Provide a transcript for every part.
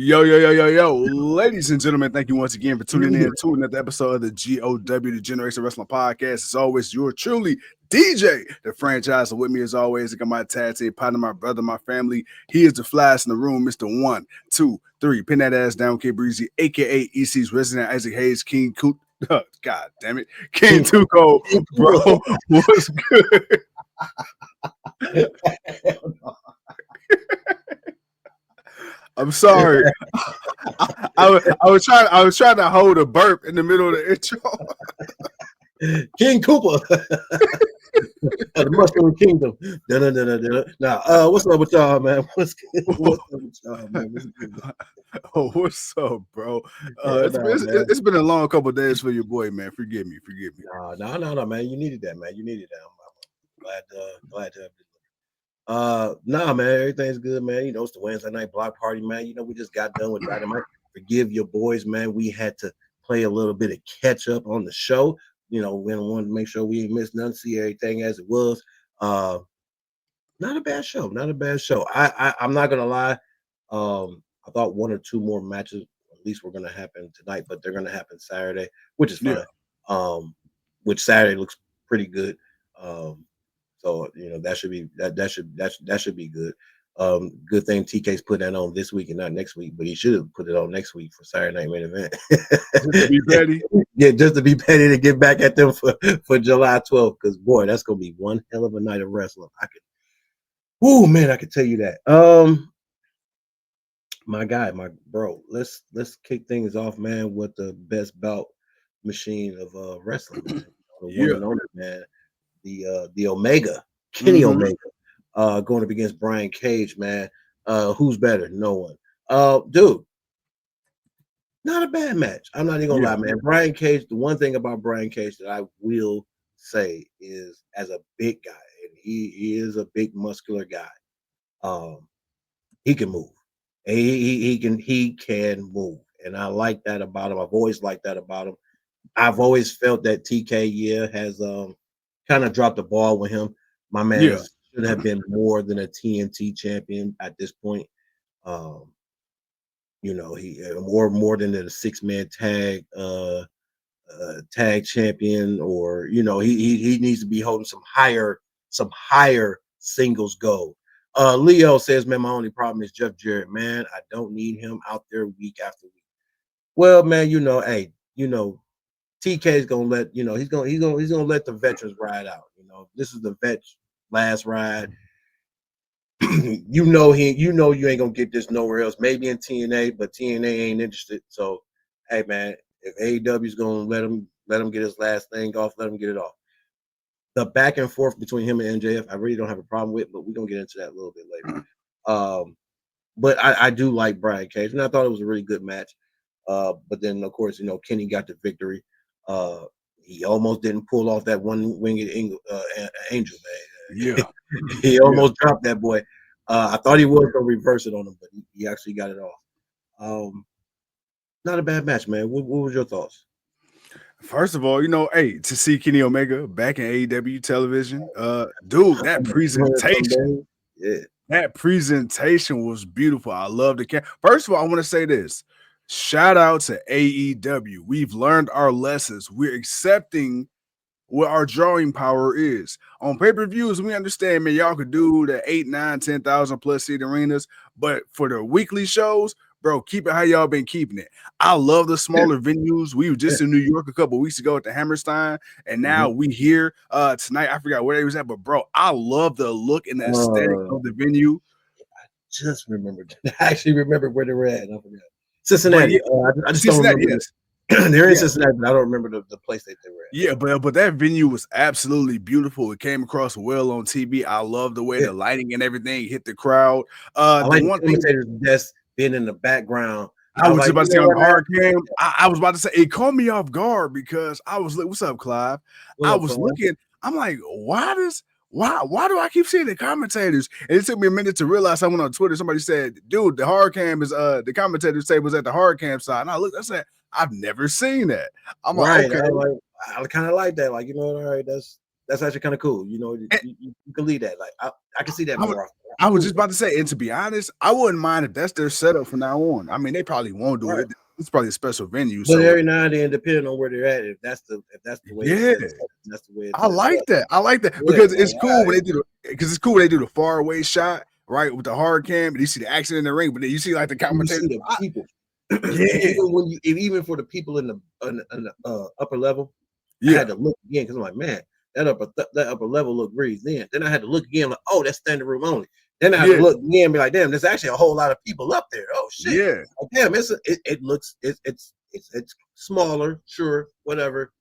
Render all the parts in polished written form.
Yo. Ladies and gentlemen, thank you once again for tuning in to another episode of the GOW, the Generation Wrestling Podcast. As always, you're truly DJ the Franchise. So with me, as always, I got my tag team partner, my brother, my family. He is the flyest in the room, Mr. 1, 2, 3. Pin that ass down, K Breezy, aka EC's resident Isaac Hayes, King Coot. God damn it. King Tuco, bro. What's good? I'm sorry. I was trying to hold a burp in the middle of the intro. King Cooper. The Mushroom Kingdom. Nah, what's up with y'all, man? What's up with y'all, man? Oh, what's up, bro? It's been a long couple of days for your boy, man. Forgive me. No, man. You needed that, man. I'm glad to have this. Nah, man, everything's good, man. You know, it's the Wednesday night block party, man. You know, we just got done with Dynamite. Forgive your boys, man. We had to play a little bit of catch up on the show. You know, we wanted to make sure we ain't missed nothing, see everything as it was. Not a bad show. I'm not gonna lie. I thought one or two more matches at least were gonna happen tonight, but they're gonna happen Saturday, which is fine. Yeah. Which Saturday looks pretty good. So you know that should be good. Good thing TK's put that on this week and not next week, but he should have put it on next week for Saturday Night Main Event. Just to be petty. Yeah, just to be petty to get back at them for July 12th. Because boy, that's gonna be one hell of a night of wrestling. I can tell you that. My guy, my bro, let's kick things off, man, with the best bout machine of wrestling, man. The one and only, man. The Omega, Kenny Omega, going up against Brian Cage, man. Who's better? No one. Dude, not a bad match. I'm not even gonna lie, man. Brian Cage, the one thing about Brian Cage that I will say is, as a big guy, and he is a big muscular guy, he can move. And he can move. And I like that about him. I've always liked that about him. I've always felt that TK has kind of dropped the ball with him. My man should have been more than a TNT champion at this point. You know, he more than a 6-man tag champion, or you know, he needs to be holding some higher singles gold. Leo says, man, my only problem is Jeff Jarrett, man. I don't need him out there week after week. Well, man, you know, hey, you know, TK is gonna let he's gonna let the veterans ride out. You know, this is the vet's last ride. you know you ain't gonna get this nowhere else. Maybe in TNA, but TNA ain't interested. So, hey man, if AEW is gonna let him get his last thing off, let him get it off. The back and forth between him and MJF, I really don't have a problem with, but we're gonna get into that a little bit later. But I do like Brian Cage, and I thought it was a really good match. But then of course, you know, Kenny got the victory. He almost didn't pull off that one-winged angel, man. Yeah. He almost dropped that boy. I thought he was gonna reverse it on him, but he actually got it off. Not a bad match, man. What was your thoughts? First of all, you know, hey, to see Kenny Omega back in AEW television, dude, that presentation, that presentation was beautiful. I love the First of all, I want to say this. Shout out to AEW. We've learned our lessons. We're accepting what our drawing power is. On pay-per-views, we understand, man, y'all could do the 8, 9, 10,000 plus seat arenas, but for the weekly shows, bro, keep it how y'all been keeping it. I love the smaller venues. We were just in New York a couple weeks ago at the Hammerstein, and now we here tonight. I forgot where they was at, but bro, I love the look and the aesthetic of the venue. I just remembered. I actually remember where they were at, and I forgot. Cincinnati. I just don't remember. Yes. They're in Cincinnati, but I don't remember the place that they were at. Yeah, but that venue was absolutely beautiful. It came across well on TV. I love the way the lighting and everything hit the crowd. I like the commentators just being in the background. I was about to say on the hard cam. I was about to say it caught me off guard because I was like, "What's up, Clive?" I was looking. I'm like, why do I keep seeing the commentators? And it took me a minute to realize. I went on Twitter. Somebody said, "Dude, the hard cam is the commentators say was at the hard cam side." And I looked. I said, "I've never seen that." I'm right. Like, okay. I kind of like that. Like, you know, all right, that's actually kind of cool. You know, you can lead that. Like, I can see that more often. I was just about to say, and to be honest, I wouldn't mind if that's their setup from now on. I mean, they probably won't do it. It's probably a special venue. But So every now and then, depending on where they're at, if that's the way it's set up, that's the way it's I like that. I like that because it's cool when they do the far away shot, right, with the hard cam, and you see the action in the ring, but then you see like the commentators. You see the people. Even for the people in the upper level, I had to look again because I'm like, man, that upper level looked breezed in. Then I had to look again, like, oh, that's standing room only. Then I had to look again and be like, damn, there's actually a whole lot of people up there. Oh shit. Yeah. Like, damn, it looks it's smaller, sure, whatever.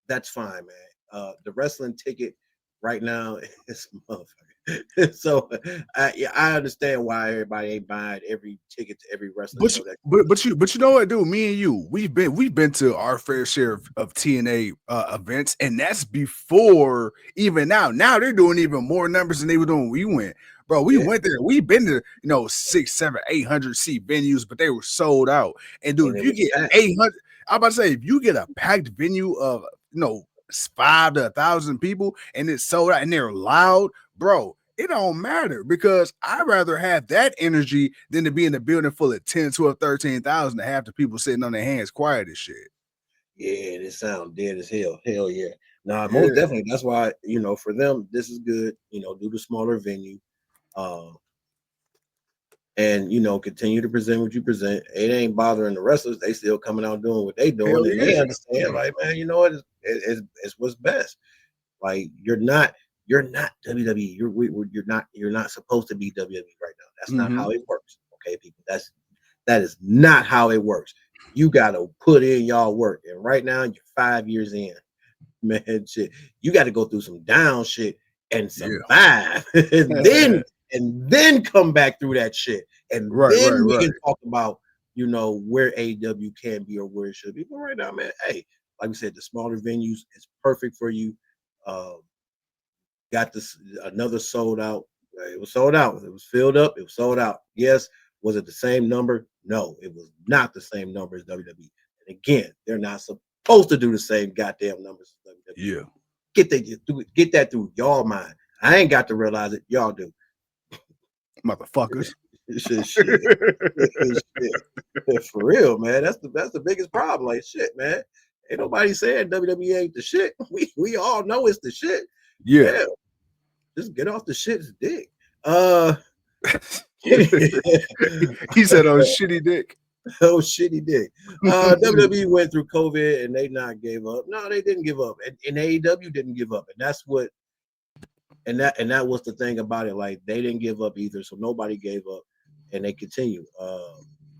That's fine, man. The wrestling ticket right now is motherfucker. So I understand why everybody ain't buying every ticket to every wrestling show. But you know what, dude? Me and you, we've been to our fair share of TNA events, and that's before even now. Now they're doing even more numbers than they were doing when we went. Bro, we went there. We've been to 600, 700, 800 seat venues, but they were sold out. And dude, if you get 800, I'm about to say, if you get a packed venue of 5 to 1,000 people and it's sold out and they're loud, bro, it don't matter because I'd rather have that energy than to be in a building full of 10, 12, 13,000 to have the people sitting on their hands quiet as shit. Yeah, this sound dead as hell. Hell yeah. Nah, most definitely. That's why, for them, this is good, do the smaller venue. And continue to present what you present. It ain't bothering the wrestlers. They still coming out doing what they doing, and they understand. Like, man, you know what? It's what's best. Like, you're not WWE. You're not supposed to be WWE right now. That's not how it works. Okay, people. That is not how it works. You gotta put in y'all work, and right now you're 5 years in. Man, shit, you got to go through some down shit and survive, and then come back through that shit, and then we can talk about where AEW can be or where it should be. But right now, man, hey, like we said, the smaller venues is perfect for you. Got this another sold out. It was sold out. It was filled up. It was sold out. Yes. Was it the same number? No, it was not the same number as WWE. And again, they're not supposed to do the same goddamn numbers as WWE. Yeah. Get that through y'all mind. I ain't got to realize it. Y'all do. Motherfuckers. Shit. For real, man. That's the biggest problem. Like, shit, man. Ain't nobody saying WWE ain't the shit. We all know it's the shit. Yeah. Just get off the shit's dick. He said, "Oh, shitty dick." Oh, shitty dick. WWE went through COVID and they not gave up. No, they didn't give up, and AEW didn't give up, and that's what. And that was the thing about it. Like, they didn't give up either, so nobody gave up, and they continue.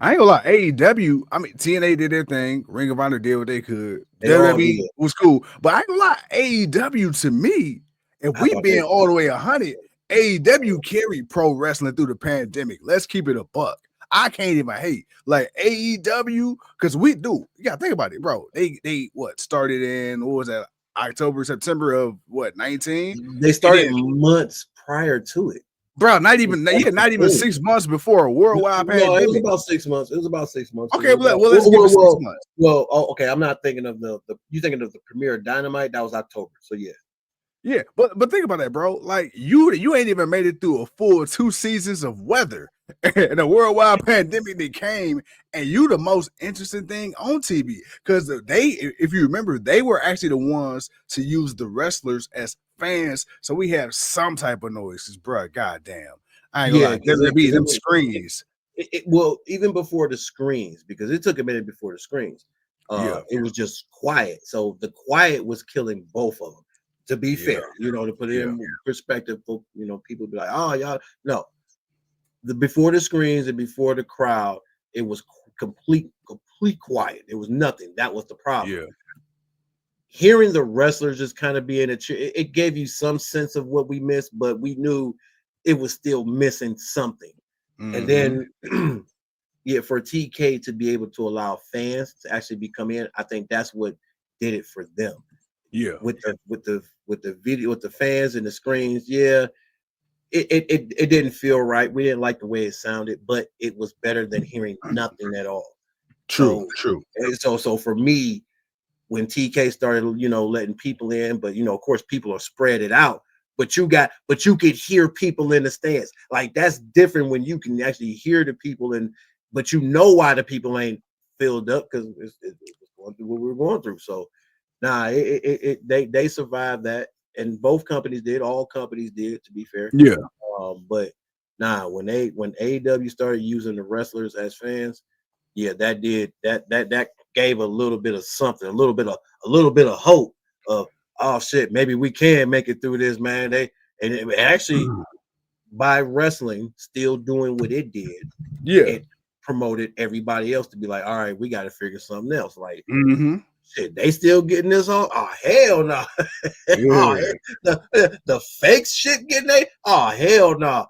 I ain't gonna lie, AEW. I mean, TNA did their thing. Ring of Honor did what they could. WWE was cool, but I ain't gonna lie, AEW to me, if we being all the way 100, AEW carried pro wrestling through the pandemic. Let's keep it a buck. I can't even hate like AEW because we do. You gotta think about it, bro. They started in what was that? October, September of 19? They started months prior to it. Bro, not even 6 months before a worldwide pandemic. No, it was about 6 months. It was about 6 months. Okay, let's give it 6 months. Well, okay. I'm not thinking of the you thinking of the premiere of Dynamite. That was October. So yeah. Yeah, but think about that, bro. Like you ain't even made it through a full 2 seasons of weather and a worldwide pandemic that came, and you the most interesting thing on TV because if you remember, they were actually the ones to use the wrestlers as fans, so we have some type of noises, bro. Goddamn, I ain't gonna lie, WWE them screens. Well, even before the screens, because it took a minute before the screens. It was just quiet, so the quiet was killing both of them. To be fair, to put it in perspective, people be like, "Oh, y'all." No, before the screens and before the crowd, it was complete quiet. It was nothing. That was the problem. Yeah. Hearing the wrestlers just kind of be in it gave you some sense of what we missed, but we knew it was still missing something. Mm-hmm. And then, for TK to be able to allow fans to actually come in, I think that's what did it for them. Yeah, with the video, with the fans and the screens, it didn't feel right. We didn't like the way it sounded, but it was better than hearing nothing at all. True. So for me, when TK started, letting people in, but of course people are spread it out. but you could hear people in the stands. Like that's different when you can actually hear the people but you know why the people ain't filled up because it's going through what we're going through. So they survived that, and both companies did. All companies did, to be fair. Yeah. But when AEW started using the wrestlers as fans, yeah, that gave a little bit of something, a little bit of hope of, oh shit, maybe we can make it through this, man. Actually by wrestling still doing what it did, it promoted everybody else to be like, all right, we got to figure something else. Like, shit, they still getting this on? Oh hell no! The fake shit getting they? Oh hell no!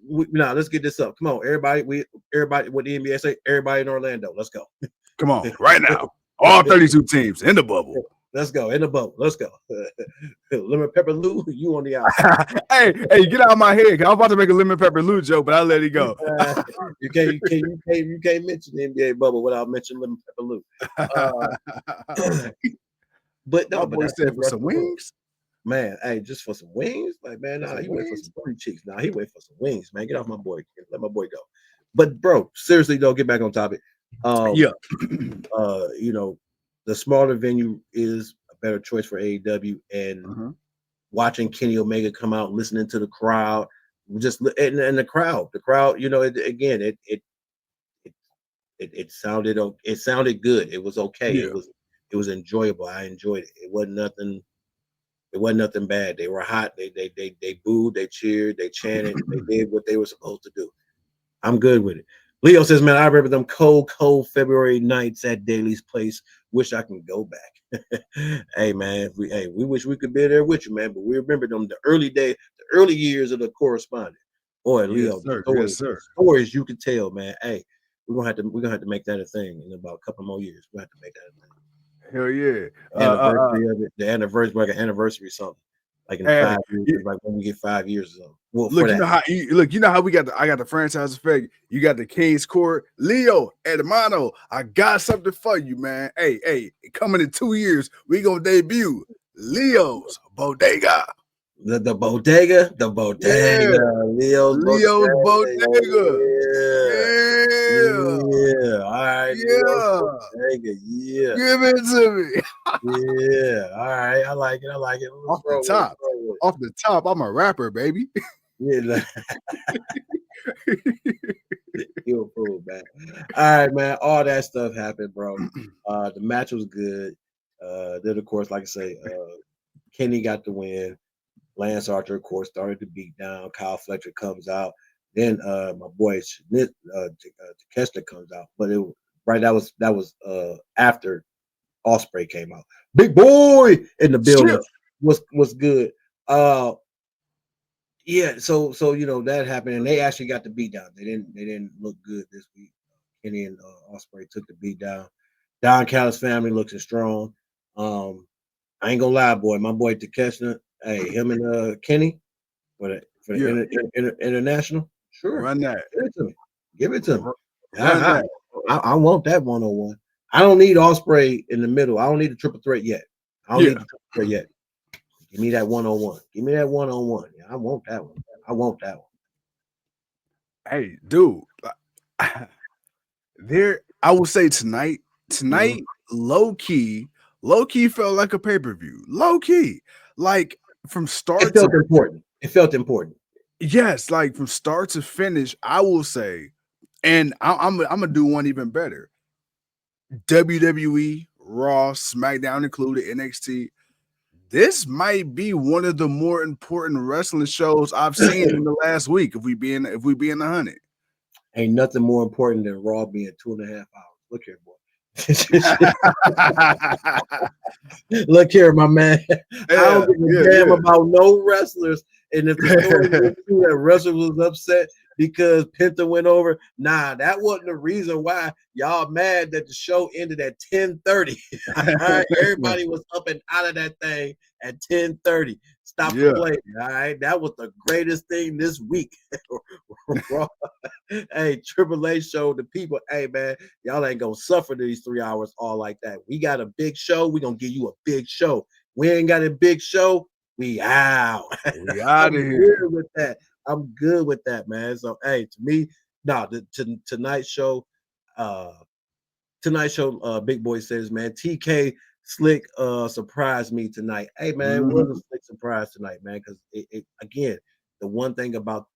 Now let's get this up. Come on, everybody. Everybody. What the NBA say? Everybody in Orlando. Let's go. Come on, right now. All 32 teams in the bubble. Let's go in the bubble. Let's go. Lemon pepper Lou, you on the outside. hey, get out of my head. I was about to make a lemon pepper Lou joke, but I let it go. You can't mention the NBA bubble without mentioning lemon pepper Lou. But no, boy said for some wings. Man, hey, just for some wings? Like, man, nah, he went for some booty cheeks. Nah, he went for some wings, man. Get off my boy. Let my boy go. But bro, seriously though, get back on topic. You know, the smaller venue is a better choice for AEW, and watching Kenny Omega come out, listening to the crowd, and the crowd, you know, it sounded good. It was okay. It was enjoyable. I enjoyed it. It wasn't nothing bad. They were hot. They booed, they cheered, they chanted, they did what they were supposed to do. I'm good with it. Leo says, man, I remember them cold February nights at Daly's place. Wish I can go back. Hey, man, we wish we could be there with you, man. But we remember them the early years of the correspondent. Boy, Leo, stories you could tell, man. Hey, we're gonna have to make that a thing in about a couple more years. We're gonna have to make that a thing. Hell yeah. Anniversary of it, the anniversary, like an anniversary or something. Like in 5 years, like when we get 5 years or something. Well, look, you know how I got the franchise effect. You got the King's Court, Leo, Hermano. I got something for you, man. Hey, coming in 2 years, we gonna debut Leo's Bodega. The bodega, Leo's bodega. Yeah. All right. Bodega. Yeah. Give it to me. Yeah. All right. I like it. Off the top, I'm a rapper, baby. Yeah. You're a fool, man. All right, man. All that stuff happened, bro. The match was good. Then, of course, like I say, Kenny got the win. Lance Archer, of course, started to beat down. Kyle Fletcher comes out. Then my boy Takeshita comes out. But that was after Ospreay came out. Big boy in the building was good. Yeah, so you know that happened, and they actually got the beat down. They didn't look good this week. Kenny and Ospreay took the beat down. Don Callis family looking strong. I ain't gonna lie, boy. My boy Takeshita, hey, him and Kenny for the international. Sure, run that. Give it to me. I want that 101. I don't need Ospreay in the middle. I don't need the triple threat yet. Give me that 101. Give me that 101. Yeah, I want that one. Hey, dude. I would say tonight, low key felt like a pay-per-view. Low key. Like from start it felt important. It felt important. Yes, like from start to finish, I will say, and I'm gonna do one even better. WWE, Raw, SmackDown included, NXT. This might be one of the more important wrestling shows I've seen in the last week. If we be in the 100, ain't nothing more important than Raw being 2.5 hours. Look here, boy. Look here, my man. I don't give a damn about no wrestlers. And if the story was true that wrestler was upset because Penta went over, nah, that wasn't the reason why y'all mad that the show ended at 10:30. Everybody was up and out of that thing at 10:30. Stop the play. All right, that was the greatest thing this week. Hey, Triple H showed the people, hey man, y'all ain't gonna suffer these 3 hours all like that. We got a big show. We're gonna give you a big show. We ain't got a big show. We out. We out of here. Good with that. I'm good with that, man. So hey, to me, tonight's show, Big Boy says, man, TK Slick surprised me tonight. Hey man, it was a slick surprise tonight, man, because it again, the one thing about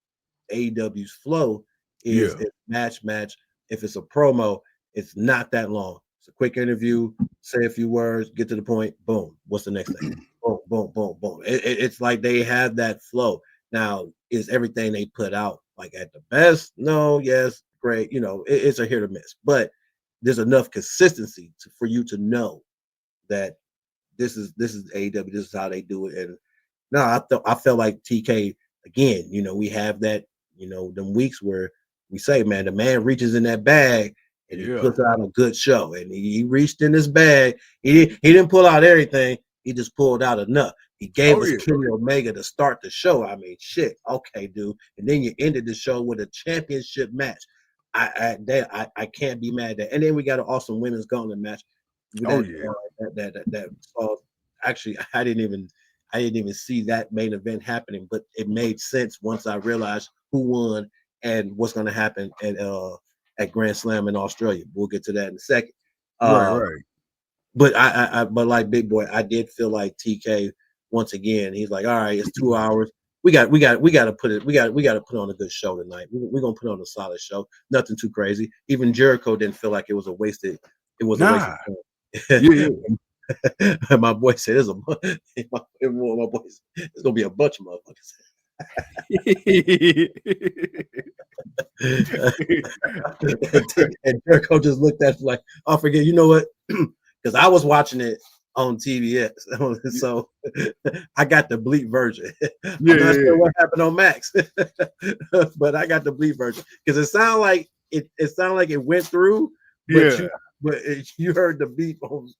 AEW's flow is it's match. If it's a promo, it's not that long. It's a quick interview, say a few words, get to the point, boom. What's the next thing? Boom, boom, boom, boom. It's like they have that flow. Now, is everything they put out like at the best? No, yes, great. You know, it's a hit or miss, but there's enough consistency for you to know that this is AEW. This is how they do it. And no, I felt like TK again. You know, we have that. You know, them weeks where we say, man, the man reaches in that bag and he puts out a good show. And he reached in his bag. He didn't pull out everything. He just pulled out enough. He gave us Kenny Omega to start the show. I mean, shit, okay, dude. And then you ended the show with a championship match. I can't be mad at that. And then we got an awesome women's gauntlet match. Actually, I didn't even see that main event happening, but it made sense once I realized who won and what's going to happen at Grand Slam in Australia. We'll get to that in a second. Right. But but like Big Boy, I did feel like TK once again. He's like, all right, it's 2 hours. We got to put on a good show tonight. We're gonna put on a solid show. Nothing too crazy. Even Jericho didn't feel like it was a wasted. It was a wasted time. My boy said, "There's gonna be a bunch of motherfuckers." And Jericho just looked at like, "I forget." You know what? Because I was watching it on TVS, so I got the bleep version. I'm not sure what happened on Max, but I got the bleep version because it sounded like it went through, but you heard the beep on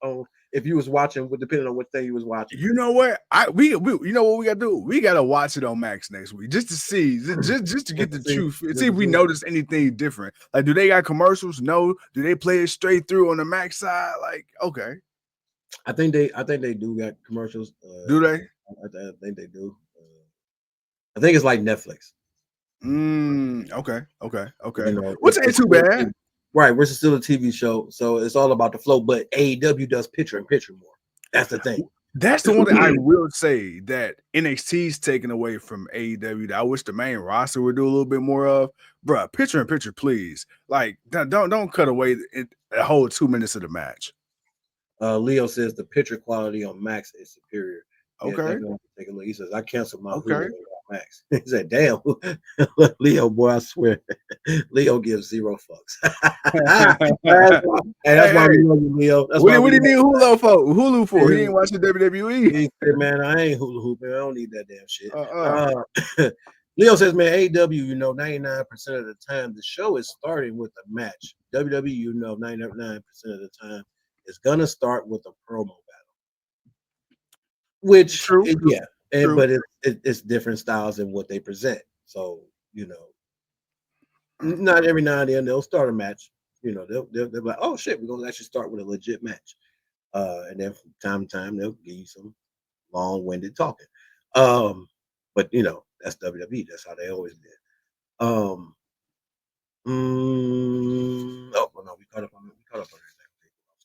if you was watching, depending on what thing you was watching. You know what? We you know what we gotta do? We gotta watch it on Max next week just to see, just to get the truth. See if we notice anything different. Like, do they got commercials? No. Do they play it straight through on the Max side? Like, okay. I think they do got commercials. Do they? I think they do. I think it's like Netflix. Okay. You know, which ain't too bad. Right, we're still a TV show, so it's all about the flow. But AEW does picture-in-picture more. That's the thing. That's the one thing I will say that NXT's taken away from AEW that I wish the main roster would do a little bit more of. Bruh, picture-in-picture, please. Like, don't cut away a whole 2 minutes of the match. Leo says the picture quality on Max is superior. Okay. Yeah, take a look. He says, I canceled my Hulu on Max. He said, damn, Leo, boy, I swear. Leo gives zero fucks. That's why we love you, Leo. That's what do you need Hulu for? He ain't watching WWE. He said, man, I ain't Hulu hooping. I don't need that damn shit. Leo says, man, AEW, you know, 99% of the time, the show is starting with a match. WWE, you know, 99% of the time, is going to start with a promo battle. Which, True. But it's different styles in what they present. So, you know, not every now and then they'll start a match. You know, they'll be like, oh, shit, we're going to actually start with a legit match. And then from time to time, they'll give you some long-winded talking. But, you know, that's WWE. That's how they always did. Oh, no, we caught up on everything. I was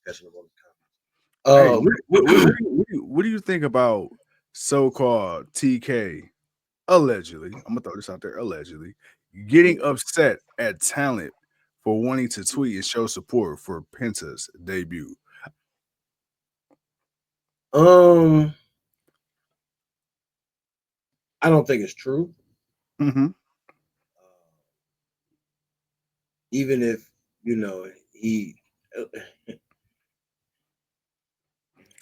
catching up on the comments. What do you think about so-called TK allegedly? I'm gonna throw this out there. Allegedly getting upset at talent for wanting to tweet and show support for Penta's debut. I don't think it's true. Even if, you know, he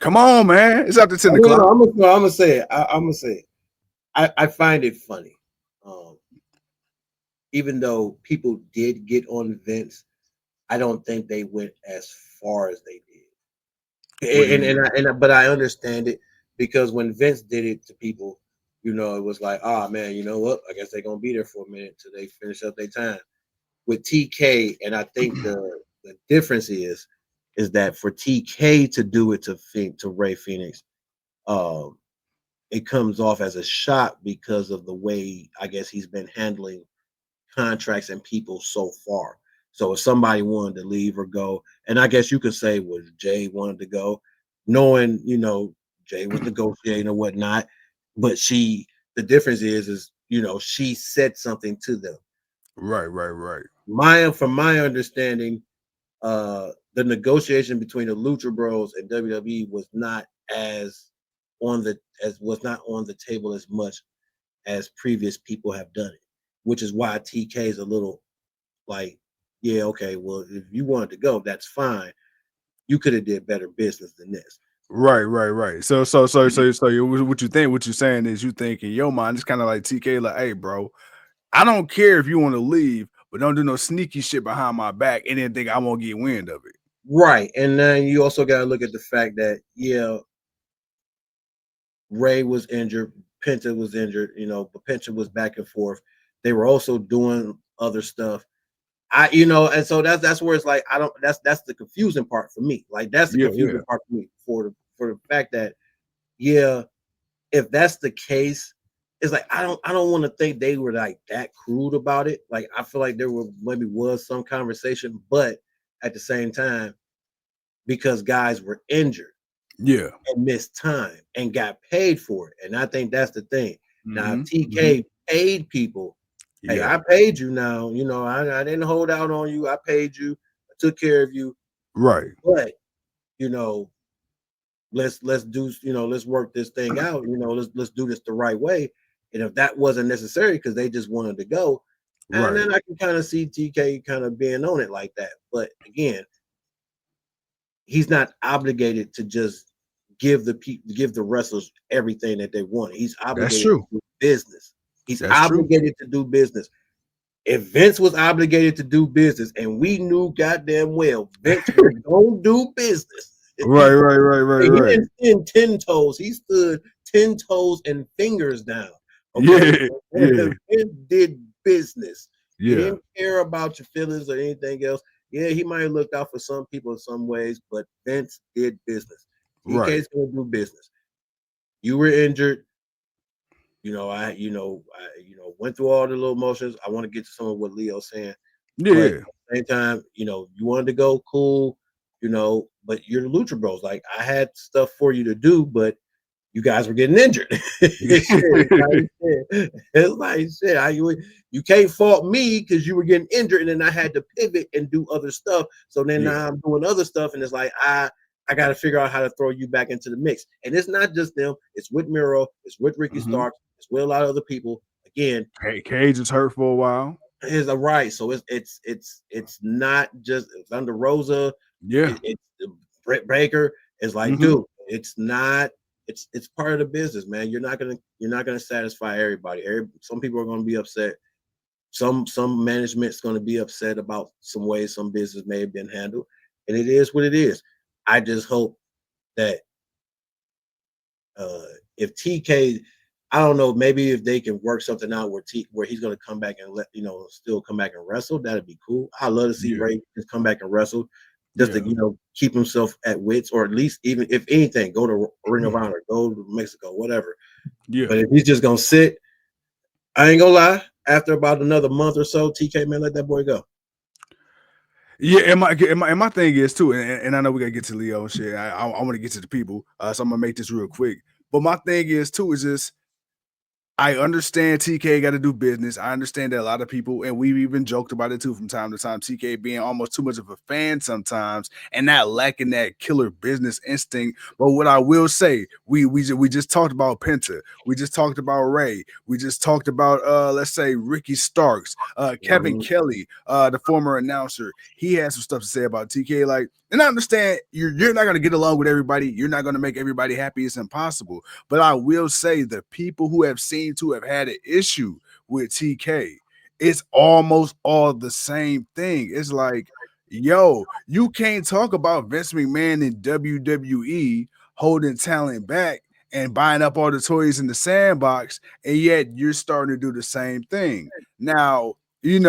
come on, man. It's after 10 o'clock. I'm gonna say it. I find it funny. Even though people did get on Vince, I don't think they went as far as they did. But I understand it because when Vince did it to people, you know, it was like, oh man, you know what? I guess they're gonna be there for a minute till they finish up their time. With TK, and I think the difference is that for TK to do it to Rey Fenix, it comes off as a shot because of the way I guess he's been handling contracts and people so far. So if somebody wanted to leave or go, and I guess you could say was Jay wanted to go, knowing Jay was negotiating or whatnot, but the difference is she said something to them. Right. From my understanding, the negotiation between the Lucha Bros and WWE was not on the table as much as previous people have done it, which is why TK is a little like, yeah, okay, well, if you wanted to go, that's fine. You could have did better business than this. Right. So what you think? What you're saying is you think in your mind it's kind of like TK, like, hey, bro, I don't care if you want to leave, but don't do no sneaky shit behind my back and then think I won't get wind of it. Right, and then you also got to look at the fact that Ray was injured, Penta was injured, but Penta was back and forth. They were also doing other stuff. And so that's where it's like that's the confusing part for me. Like that's the confusing part for me for the fact that if that's the case, it's like I don't want to think they were like that crude about it. Like I feel like there was some conversation, but at the same time, because guys were injured, and missed time and got paid for it, and I think that's the thing. Now TK paid people. Hey, I paid you now. I didn't hold out on you. I paid you. I took care of you. Right. But let's do let's work this thing out. Let's do this the right way. And if that wasn't necessary because they just wanted to go, and then I can kind of see TK kind of being on it like that. But again, he's not obligated to just give the wrestlers everything that they want. He's obligated to do business. He's obligated to do business. If Vince was obligated to do business, and we knew goddamn well Vince was gonna do business. Right. He didn't stand 10 toes. He stood 10 toes and fingers down. Okay. Yeah. Vince did business. Yeah. He didn't care about your feelings or anything else. Yeah, he might have looked out for some people in some ways, but Vince did business. TK's gonna do business. You were injured. I went through all the little motions. I want to get to some of what Leo's saying. But at the same time, you wanted to go, cool, but you're the Lucha Bros. Like I had stuff for you to do, but you guys were getting injured. It's like shit. You can't fault me because you were getting injured, and then I had to pivot and do other stuff. So then now I'm doing other stuff, and it's like I got to figure out how to throw you back into the mix. And it's not just them. It's with Miro. It's with Ricky Starks. It's with a lot of other people. Again, Cage is hurt for a while. Is right. So it's not just Thunder Rosa. It's Britt Baker. It's like, dude, it's not. It's part of the business, man. You're not gonna satisfy everybody. Some people are gonna be upset. Some management's gonna be upset about some ways some business may have been handled, and it is what it is. I just hope that if TK, I don't know, maybe if they can work something out where he's going to come back and still come back and wrestle, that'd be cool. I love to see Ray just come back and wrestle, just to keep himself at wits, or at least even if anything, go to Ring of Honor, go to Mexico, whatever. But if he's just gonna sit, I ain't gonna lie. After about another month or so, TK, man, let that boy go. Yeah, and my thing is too, and I know we gotta get to Leo and shit. I want to get to the people, so I'm gonna make this real quick. But my thing is too is just I understand TK got to do business. I understand that a lot of people, and we've even joked about it too from time to time, TK being almost too much of a fan sometimes and not lacking that killer business instinct. But what I will say, we just talked about Penta. We just talked about Ray. We just talked about, let's say, Ricky Starks, Kevin Kelly, the former announcer. He had some stuff to say about TK. Like, and I understand you're not going to get along with everybody. You're not going to make everybody happy. It's impossible. But I will say the people who have seen to have had an issue with TK, it's almost all the same thing. It's like, yo, you can't talk about Vince McMahon in WWE holding talent back and buying up all the toys in the sandbox, and yet you're starting to do the same thing. Now, you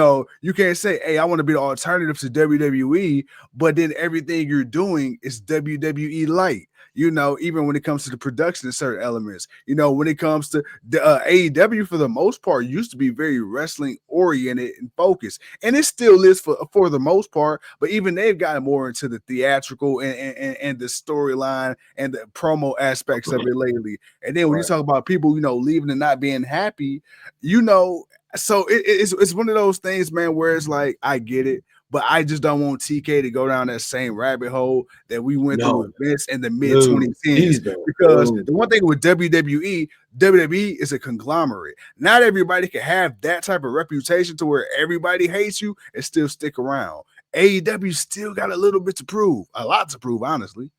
can't say, hey, I want to be the alternative to WWE, but then everything you're doing is WWE light. You know, even when it comes to the production of certain elements, you know, when it comes to the AEW, for the most part, used to be very wrestling oriented and focused, and it still is for the most part. But even they've gotten more into the theatrical and the storyline and the promo aspects of it lately. And then when you talk about people, you know, leaving and not being happy, you know, so it's one of those things, man, where it's like, I get it, but I just don't want TK to go down that same rabbit hole that we went through with Vince in the mid 2010s. Because the one thing with WWE is a conglomerate. Not everybody can have that type of reputation to where everybody hates you and still stick around. AEW still got a little bit to prove, a lot to prove, honestly.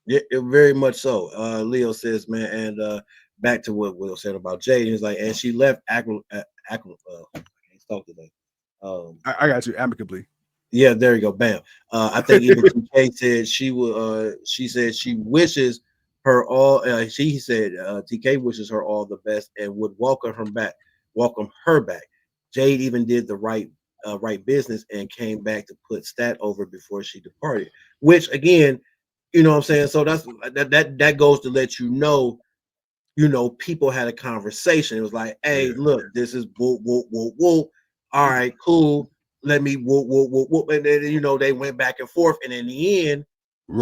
Yeah, very much so. Leo says, man, and back to what Will said about Jade, he's like, and she left I can't talk today. I got you amicably. Yeah, there you go. Bam. I think even TK said she will. She said she wishes her all. She said TK wishes her all the best and would welcome her back. Jade even did the right business and came back to put Stat over before she departed. Which again, you know what I'm saying. So that goes to let you know, people had a conversation. It was like, hey, look, this is whoop, whoop, whoop, whoop. All right, cool. Let me whoop, whoop, whoop, whoop. And then, they went back and forth. And in the end,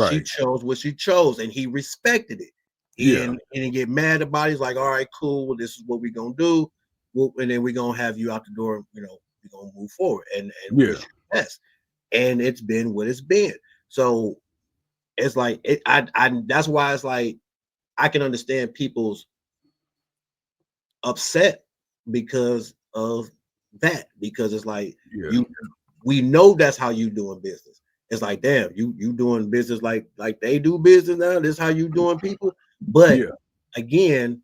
she chose what she chose, and he respected it. He didn't get mad about it. He's like, all right, cool. Well, this is what we're going to do. And then we're going to have you out the door. We're going to move forward and wish you the best. And it's been what it's been. So it's like, that's why it's like, I can understand people's upset because of that, because it's like we know that's how you doing business. It's like, damn, you doing business like they do business now. This is how you doing people. But again,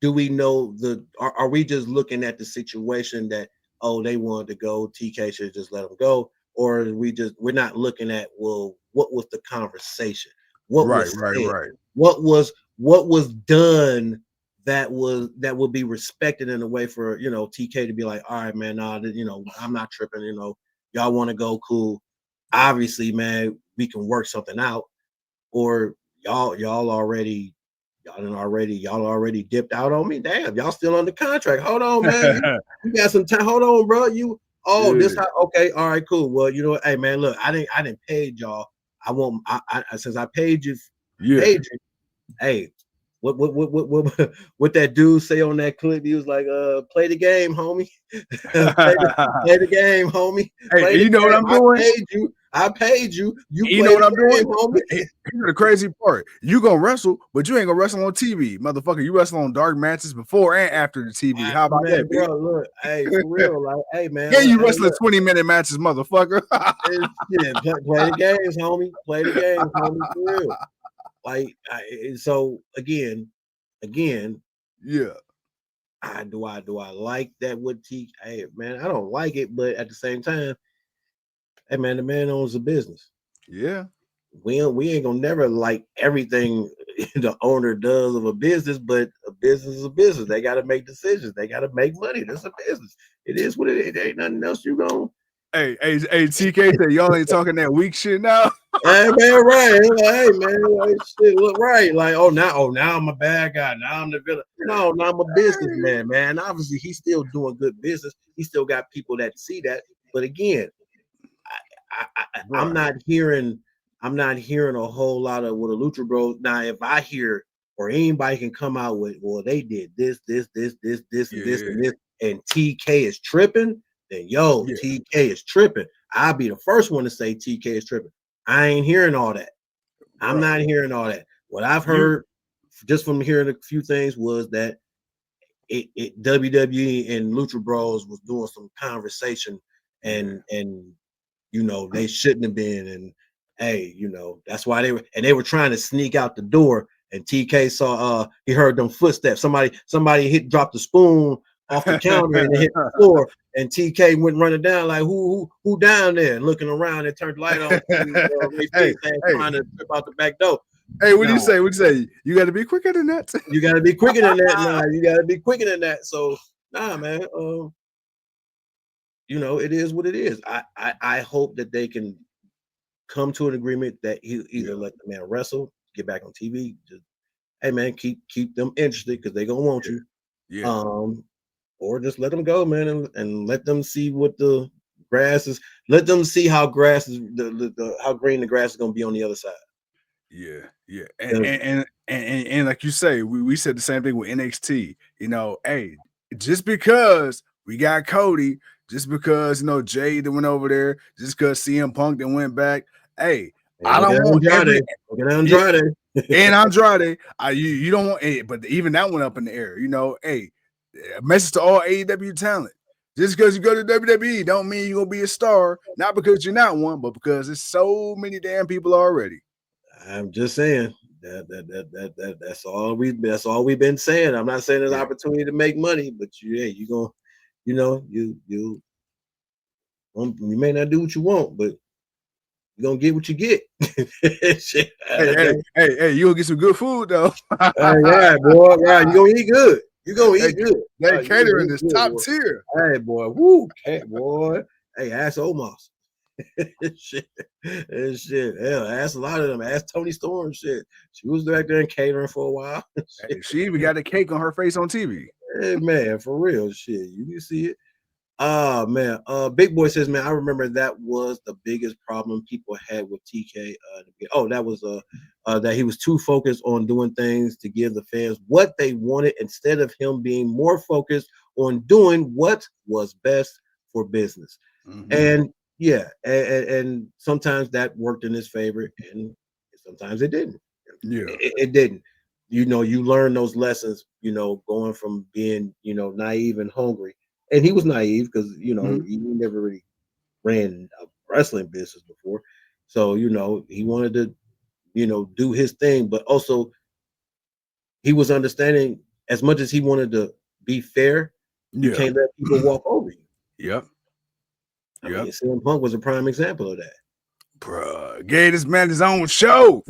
do we know are we just looking at the situation that, oh, they wanted to go, TK should just let them go, or we're not looking at, well, what was the conversation? What was said? What was done that would be respected in a way for TK to be like, all right, man, I'm not tripping, y'all want to go, cool. Obviously, man, we can work something out. Or y'all already dipped out on me. Damn, y'all still under contract. Hold on, man. You got some time. Hold on, bro. This how, okay, all right, cool. Well, you know what? Hey, man, look, I didn't pay y'all. Since I paid you, hey, what that dude say on that clip? He was like, play the game, homie. play the game, homie. Hey, you know what I'm doing? I paid you. You know what I'm doing? Homie? Here's the crazy part. You gonna wrestle, but you ain't gonna wrestle on TV, motherfucker. You wrestle on dark matches before and after the TV. How about that, bro? Look, hey, for real, like, hey, man. Yeah, you wrestling 20-minute matches, motherfucker. Play the games, homie. Play the games, homie. For real. Like, so again, yeah. Do I like that with Hey, man, I don't like it, but at the same time, hey, man, the man owns a business. Yeah, we ain't gonna never like everything the owner does of a business, but a business is a business. They got to make decisions. They got to make money. That's a business. It is what it is. There ain't nothing else you gonna. Hey, TK said y'all ain't talking that weak shit now. Hey, man, right? Like, hey, man, like, shit, look right. Like, now I'm a bad guy. Now I'm the villain. No, I'm a businessman, man. Obviously, he's still doing good business. He still got people that see that. But again, I'm not hearing a whole lot of what a Lucha Bros. Now, if I hear or anybody can come out with, well, they did this, and this, and TK is tripping, then TK is tripping. I'll be the first one to say TK is tripping. I ain't hearing all that. I'm not hearing all that. What I've heard just from hearing a few things was that WWE and Lucha Bros was doing some conversation and they shouldn't have been. And hey, that's why they were trying to sneak out the door. And TK saw he heard them footsteps. Somebody dropped the spoon off the counter and it hit the floor. And TK went running down like who down there, and looking around and turned the light on. Trying to trip out the back door. Hey, what do you say? What do you say? You got to be quicker than that. You got to be quicker than that. Nah, you got to be quicker than that. So nah, man. It is what it is. I hope that they can come to an agreement that he either let the man wrestle get back on TV, just hey man, keep them interested because they're gonna want you. Yeah. Or just let them go, man, and let them see what the grass is. Let them see how grass is how green the grass is gonna be on the other side. Yeah. And like you say, we said the same thing with NXT. You know, hey, just because we got Cody, just because Jay that went over there, just because CM Punk that went back, hey, I don't want Andrade. And Andrade, you don't want it, but even that went up in the air. Hey, a message to all AEW talent. Just because you go to WWE don't mean you're gonna be a star. Not because you're not one, but because there's so many damn people already. I'm just saying that's all we've been saying. I'm not saying there's opportunity to make money, but you gonna, you may not do what you want, but you're gonna get what you get. Hey, you gonna get some good food though. Right, boy. Right, you gonna eat good. You gonna eat good. That catering is top tier. Hey, boy. Woo, boy. Hey, ask Omos. shit. Hell, ask a lot of them. Ask Tony Storm. Shit, she was back there catering for a while. Hey, she even got a cake on her face on TV. Hey, man, for real. Shit, you can see it. Man. Big Boy says, man, I remember that was the biggest problem people had with TK. That was that he was too focused on doing things to give the fans what they wanted instead of him being more focused on doing what was best for business. Mm-hmm. And yeah, and sometimes that worked in his favor, and sometimes it didn't. Yeah, it didn't. You learn those lessons. Going from being naive and hungry, and he was naive because he never really ran a wrestling business before, so he wanted to do his thing, but also he was understanding as much as he wanted to be fair. You can't let people walk over you. Yep. I mean, CM Punk was a prime example of that. Bruh, gave this man his own show.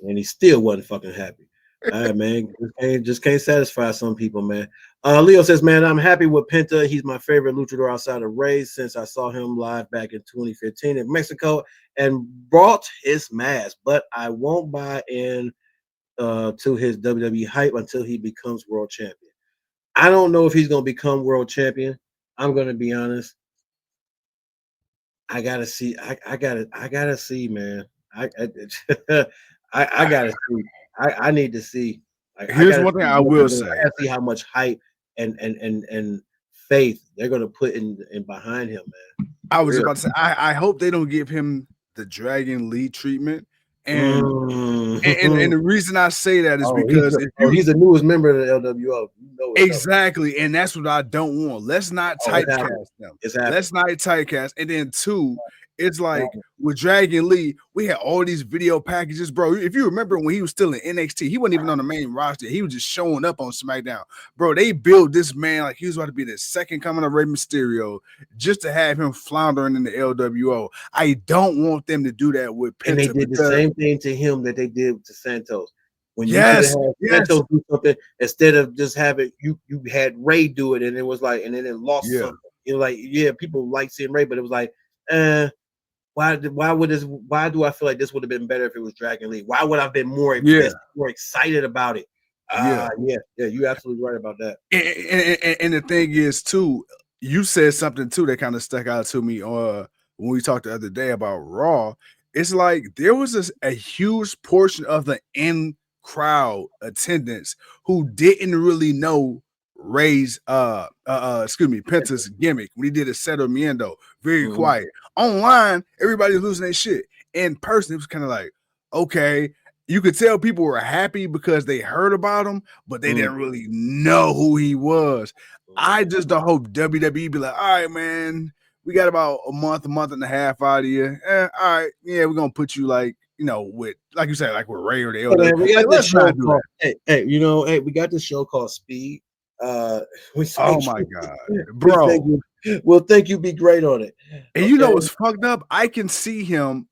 And he still wasn't fucking happy. All right, man. Just can't satisfy some people, man. Leo says, man, I'm happy with Penta. He's my favorite luchador outside of Rey since I saw him live back in 2015 in Mexico and brought his mask. But I won't buy in to his WWE hype until he becomes world champion. I don't know if he's going to become world champion. I'm going to be honest. I gotta see. I gotta see, man. I gotta see. I need to see. Here's one thing I will say. I gotta see how much hype and faith they're gonna put in behind him, man. I was about to say. I hope they don't give him the Dragon Lee treatment. And the reason I say that is because he's the newest member of the LWO. Exactly, and that's what I don't want. Let's not typecast them. Let's not typecast. And then two, it's like with Dragon Lee, we had all these video packages, bro. If you remember when he was still in NXT, he wasn't even on the main roster. He was just showing up on SmackDown, bro. They built this man like he was about to be the second coming of Rey Mysterio, just to have him floundering in the LWO. I don't want them to do that with Penta. And they did the same thing to him that they did to Santos. When you could have Santos do something instead of just having you had Rey do it, and it was like, and then it lost something. People like seeing Rey, but it was like, why do I feel like this would have been better if it was Dragon Lee? Why would I have been more excited about it? You're absolutely right about that. And the thing is, too, you said something too that kind of stuck out to me when we talked the other day about Raw. It's like there was a huge portion of the crowd attendance who didn't really know Rey's Penta's gimmick when he did a Cero Miendo. Very quiet. Online, everybody's losing their shit. In person, it was kind of like, okay, you could tell people were happy because they heard about him, but they didn't really know who he was. I just don't hope WWE be like, all right, man, we got about a month and a half out of you. All right, yeah, we're gonna put you like, with like you said, like with Rey or the LW. We got this show called, we got this show called Speed. Oh my god, bro! Think you'd be great on it. And what's fucked up? I can see him.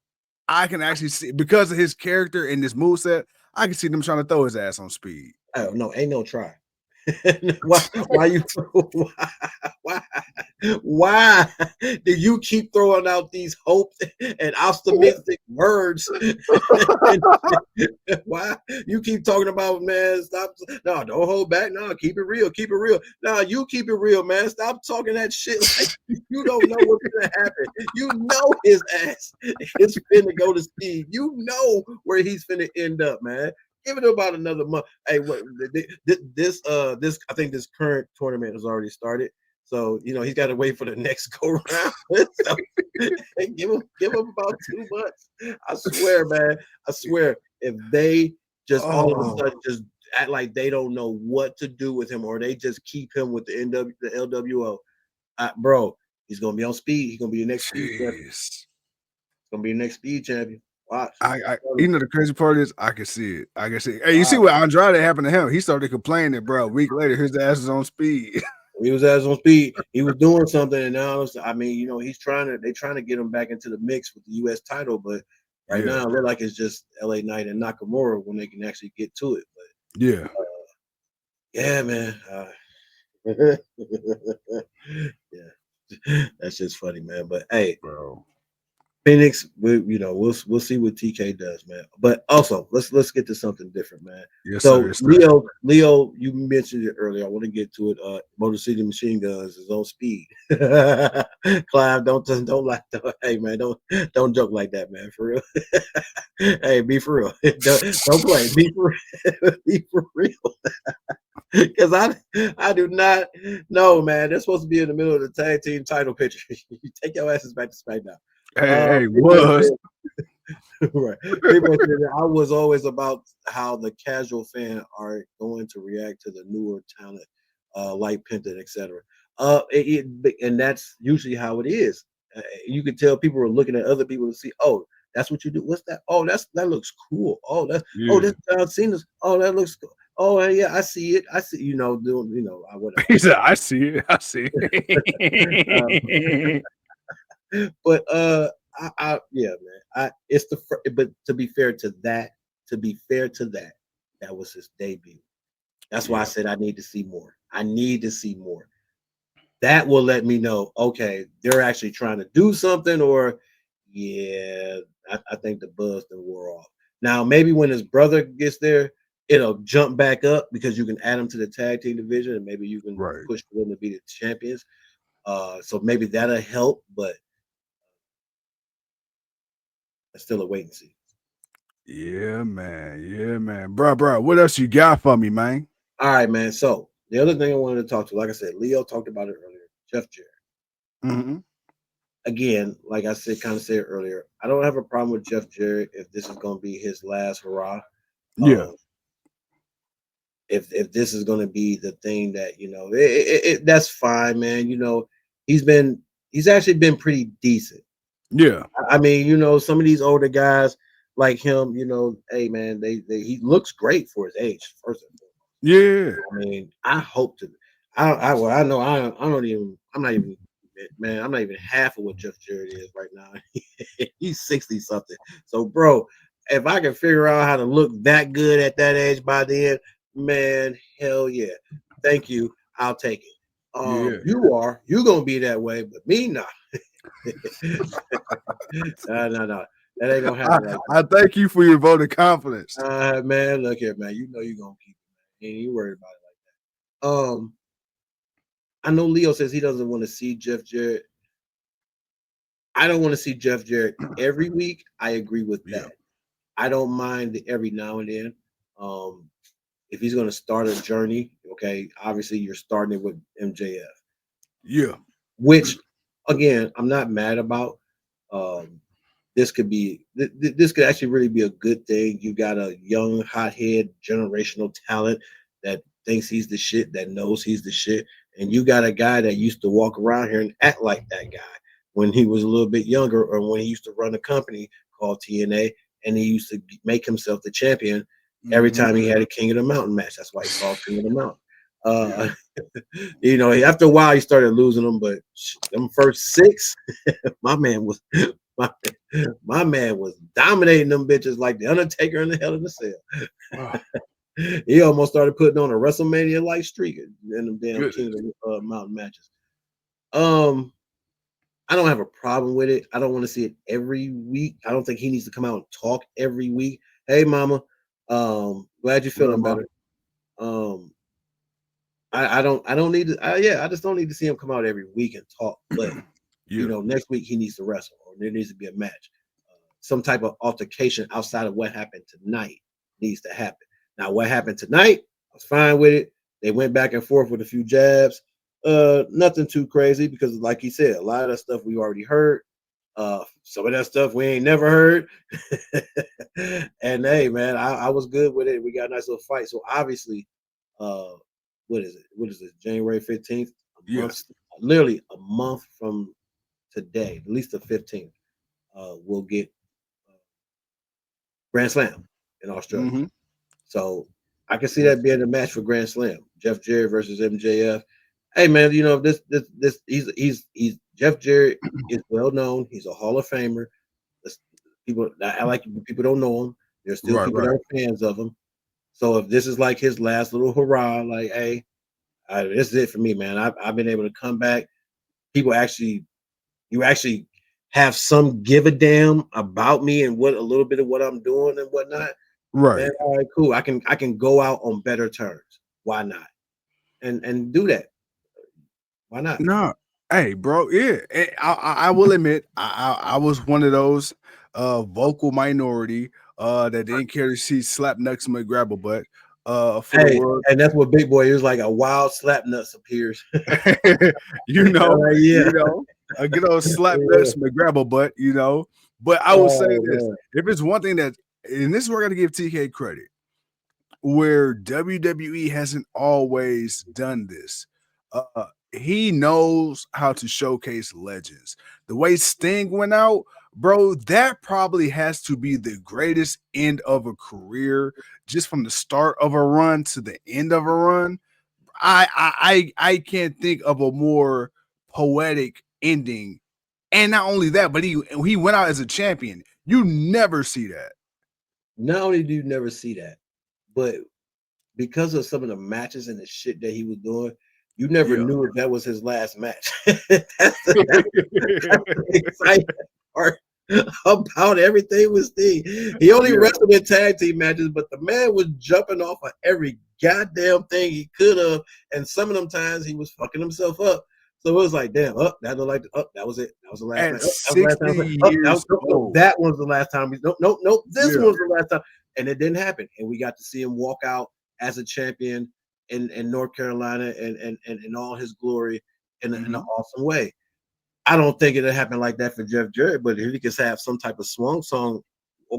I can actually see because of his character and this moveset. I can see them trying to throw his ass on Speed. Oh no, ain't no try. why you why do you keep throwing out these hopes and optimistic words? Why you keep talking about, man, stop, no, don't hold back, no, keep it real, no, you keep it real, man, stop talking that shit like you don't know what's gonna happen. You know his ass is finna go to Speed. You know where he's finna end up, man. Give it about another month. Hey, what this I think this current tournament has already started. So he's got to wait for the next go round. So, give him about 2 months. I swear, man. I swear, if they just all of a sudden just act like they don't know what to do with him, or they just keep him with the LWO, bro, he's gonna be on Speed. He's gonna be the next Speed champion. He's gonna be the next Speed champion. Watch. The crazy part is I can see it. Hey, you see what Andrade happened to him? He started complaining, bro. A week later, his ass is on Speed. He was ass on Speed. He was doing something, and now they're trying to get him back into the mix with the U.S. title, but right now it looks like it's just LA Knight and Nakamura when they can actually get to it. But yeah, man. Yeah, that's just funny, man. But hey, bro. Phoenix, we'll see what TK does, man. But also, let's get to something different, man. Yes, so, sir. Leo, you mentioned it earlier. I want to get to it. Motor City Machine Guns is on Speed. Clive, don't like that. Hey, man, don't joke like that, man. For real. Hey, be for real. Don't play. Be for real. Be for real. Because I do not know, man. They're supposed to be in the middle of the tag team title picture. You take your asses back to SmackDown. Hey, was right. I was always about how the casual fan are going to react to the newer talent, like Penta, etc. And that's usually how it is. You can tell people are looking at other people to see, oh, that's what you do. What's that? Oh, that looks cool. Oh, this John Cena's. Oh, that looks cool. Oh, yeah, I see it. I see, doing, whatever. He said, I see it. I see it. But yeah, man. But to be fair to that, that was his debut. That's why I said I need to see more. That will let me know, okay, they're actually trying to do something, or I think the buzz done wore off. Now, maybe when his brother gets there, it'll jump back up because you can add him to the tag team division, and maybe you can push them to be the champions. So maybe that'll help, but it's still a wait and see. Yeah, man. Bro. What else you got for me, man? All right, man. So the other thing I wanted to talk to, like I said, Leo talked about it earlier. Jeff Jarrett. Mm-hmm. Again, like I said earlier, I don't have a problem with Jeff Jarrett if this is going to be his last hurrah. Yeah. If this is going to be the thing that that's fine, man. He's actually been pretty decent. Yeah. I mean, some of these older guys like him, hey man, he looks great for his age. First and foremost. Yeah. I mean, I hope to. I'm not even half of what Jeff Jarrett is right now. He's 60 something. So, bro, if I can figure out how to look that good at that age by then, man, hell yeah. Thank you. I'll take it. You're gonna be that way, but me not. No. That ain't gonna happen. I thank you for your vote of confidence. Man, look here, man. You know you're gonna keep it, man. Ain't you worried about it like that. I know Leo says he doesn't want to see Jeff Jarrett. I don't want to see Jeff Jarrett every week. I agree with that. I don't mind every now and then. If he's going to start a journey, okay, obviously you're starting it with MJF. Yeah. Which, again, I'm not mad about. This could actually really be a good thing. You got a young, hothead, generational talent that thinks he's the shit, that knows he's the shit. And you got a guy that used to walk around here and act like that guy when he was a little bit younger, or when he used to run a company called TNA, and he used to make himself the champion every time he had a King of the Mountain match. That's why he's called King of the Mountain. After a while he started losing them, but them first 6, my man was dominating them bitches like the Undertaker in the Hell in the Cell. He almost started putting on a WrestleMania like streak in them damn Goodness. King of Mountain matches. I don't have a problem with it. I don't want to see it every week. I don't think he needs to come out and talk every week. Hey, mama, glad you're feeling better. I don't need to. I just don't need to see him come out every week and talk. But you know, next week he needs to wrestle, or there needs to be a match. Some type of altercation outside of what happened tonight needs to happen. Now, what happened tonight, I was fine with it. They went back and forth with a few jabs. Nothing too crazy because, like he said, a lot of that stuff we already heard. Some of that stuff we ain't never heard. And hey, man, I was good with it. We got a nice little fight. So obviously, what is it? What is this? January 15th? Literally a month from today, at least the 15th, we'll get Grand Slam in Australia. Mm-hmm. So I can see that being a match for Grand Slam. Jeff Jarrett versus MJF. Hey man, you know this he's Jeff Jarrett is well known. He's a Hall of Famer. People I like people don't know him. There's still people that are fans of him. So if this is like his last little hurrah, like hey, this is it for me, man. I've been able to come back. You actually have some give a damn about me and what a little bit of what I'm doing and whatnot. Right. Man, all right, cool. I can go out on better terms. Why not? And do that. Why not? No, hey, bro. Yeah, I will admit, I was one of those vocal minority that didn't care to see slap nuts and grab a butt for the world. And that's what Big Boy is like. A wild slap nuts appears. You know, a good old slap nuts and grab a butt. You know, but I will say this: if it's one thing that, and this is where I got to give TK credit, where WWE hasn't always done this. He knows how to showcase legends. The way Sting went out, bro, that probably has to be the greatest end of a career, just from the start of a run to the end of a run. I can't think of a more poetic ending. And not only that, but he went out as a champion. You never see that. Not only do you never see that, but because of some of the matches and the shit that he was doing, you never knew if that was his last match. That's the exciting part about everything with Sting. He only wrestled in tag team matches, but the man was jumping off of every goddamn thing he could have, and some of them times he was fucking himself up. So it was like, damn, that looked like that was it. That was the last match. That was the last time. Nope. This was the last time, and it didn't happen. And we got to see him walk out as a champion in North Carolina and all his glory in an awesome way. I don't think it'll happen like that for Jeff Jarrett, but if he could have some type of swan song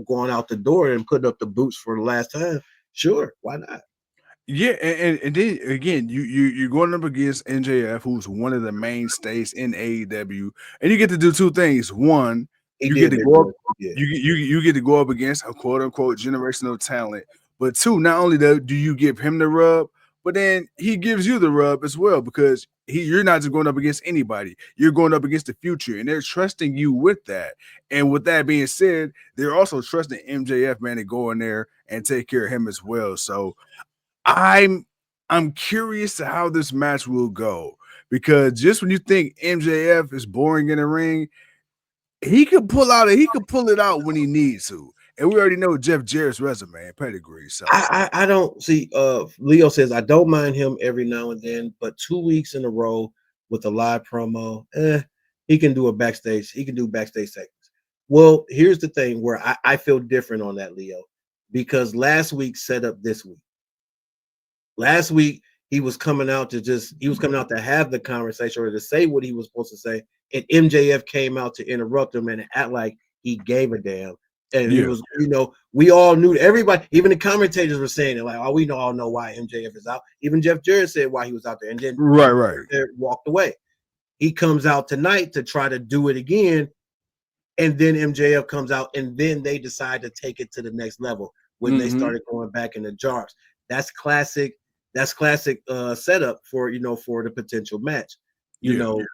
going out the door and putting up the boots for the last time, sure, why not? Yeah, and then again, you're going up against MJF, who's one of the mainstays in AEW, and you get to do two things. One, you get to go up, you get to go up against a quote unquote generational talent. But two, not only do you give him the rub, but then he gives you the rub as well, because you're not just going up against anybody. You're going up against the future, and they're trusting you with that. And with that being said, they're also trusting MJF, man, to go in there and take care of him as well. So I'm curious to how this match will go, because just when you think MJF is boring in the ring, he could pull it out when he needs to. And we already know Jeff Jarrett's resume and pedigree. So I don't see. Leo says I don't mind him every now and then, but 2 weeks in a row with a live promo, he can do a backstage. He can do backstage segments. Well, here's the thing where I feel different on that, Leo, because last week set up this week. Last week he was coming out to have the conversation or to say what he was supposed to say, and MJF came out to interrupt him and act like he gave a damn. And he was, we all knew, everybody, even the commentators were saying it, like, oh, we all know why MJF is out. Even Jeff Jarrett said why he was out there, and then walked away. He comes out tonight to try to do it again, and then MJF comes out, and then they decide to take it to the next level when they started going back in the jars. That's classic. That's classic setup for the potential match. You're not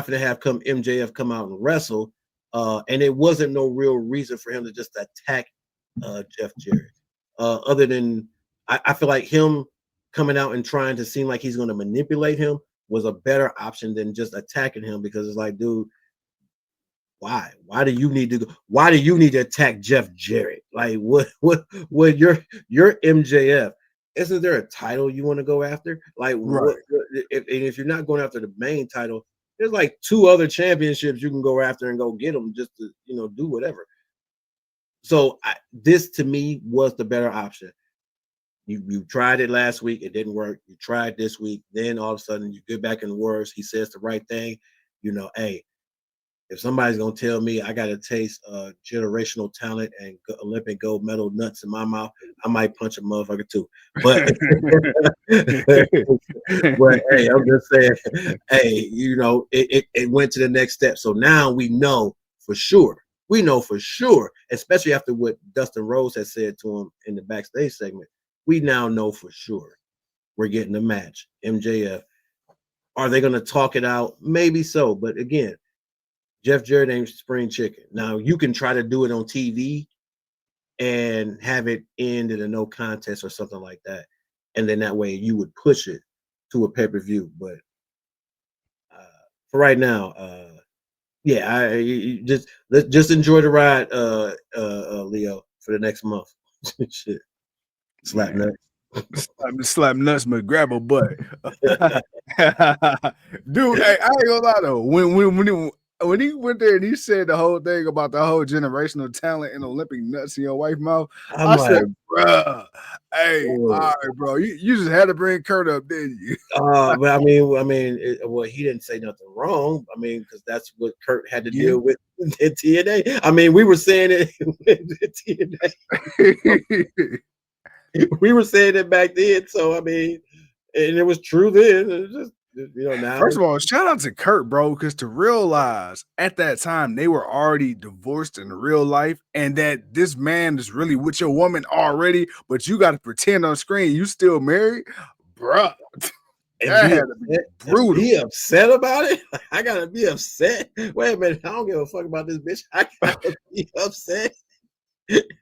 going to have MJF come out and wrestle, and it wasn't no real reason for him to just attack Jeff Jarrett. Other than I feel like him coming out and trying to seem like he's going to manipulate him was a better option than just attacking him, because it's like, dude, why? Why do you need to attack Jeff Jarrett? Like, what you're MJF. Isn't there a title you want to go after? Like, Right. if you're not going after the main title, there's like 2 other championships you can go after and go get them just to, do whatever. So this to me was the better option. You tried it last week, it didn't work. You tried this week, then all of a sudden you get back in words. He says the right thing. Hey, if somebody's gonna tell me I gotta taste generational talent and Olympic gold medal nuts in my mouth, I might punch a motherfucker too. But but hey, I'm just saying, hey, it went to the next step. So now we know for sure. We know for sure, especially after what Dustin Rhodes has said to him in the backstage segment. We now know for sure we're getting a match. MJF. Are they going to talk it out? Maybe so. But again, Jeff Jarrett ain't spring chicken. Now, you can try to do it on TV and have it end in a no contest or something like that. And then that way you would push it to a pay-per-view. But for right now, just enjoy the ride, Leo, for the next month. Shit. Slap nuts. Slap nuts, but grab a butt. Dude, hey, I ain't gonna lie though. When he went there and he said the whole thing about the whole generational talent and Olympic nuts in your wife's mouth, I said, bruh, hey, all right, bro, you just had to bring Kurt up, didn't you? But I mean, he didn't say nothing wrong. I mean, because that's what Kurt had to deal with in TNA. I mean, we were saying it in TNA. We were saying it back then, so I mean, and it was true then. It was just, now. First of all, shout out to Kurt, bro, because to realize at that time they were already divorced in real life, and that this man is really with your woman already, but you got to pretend on screen you still married, bro. That had to be brutal. Be upset about it. I gotta be upset. Wait a minute, I don't give a fuck about this bitch. I gotta be upset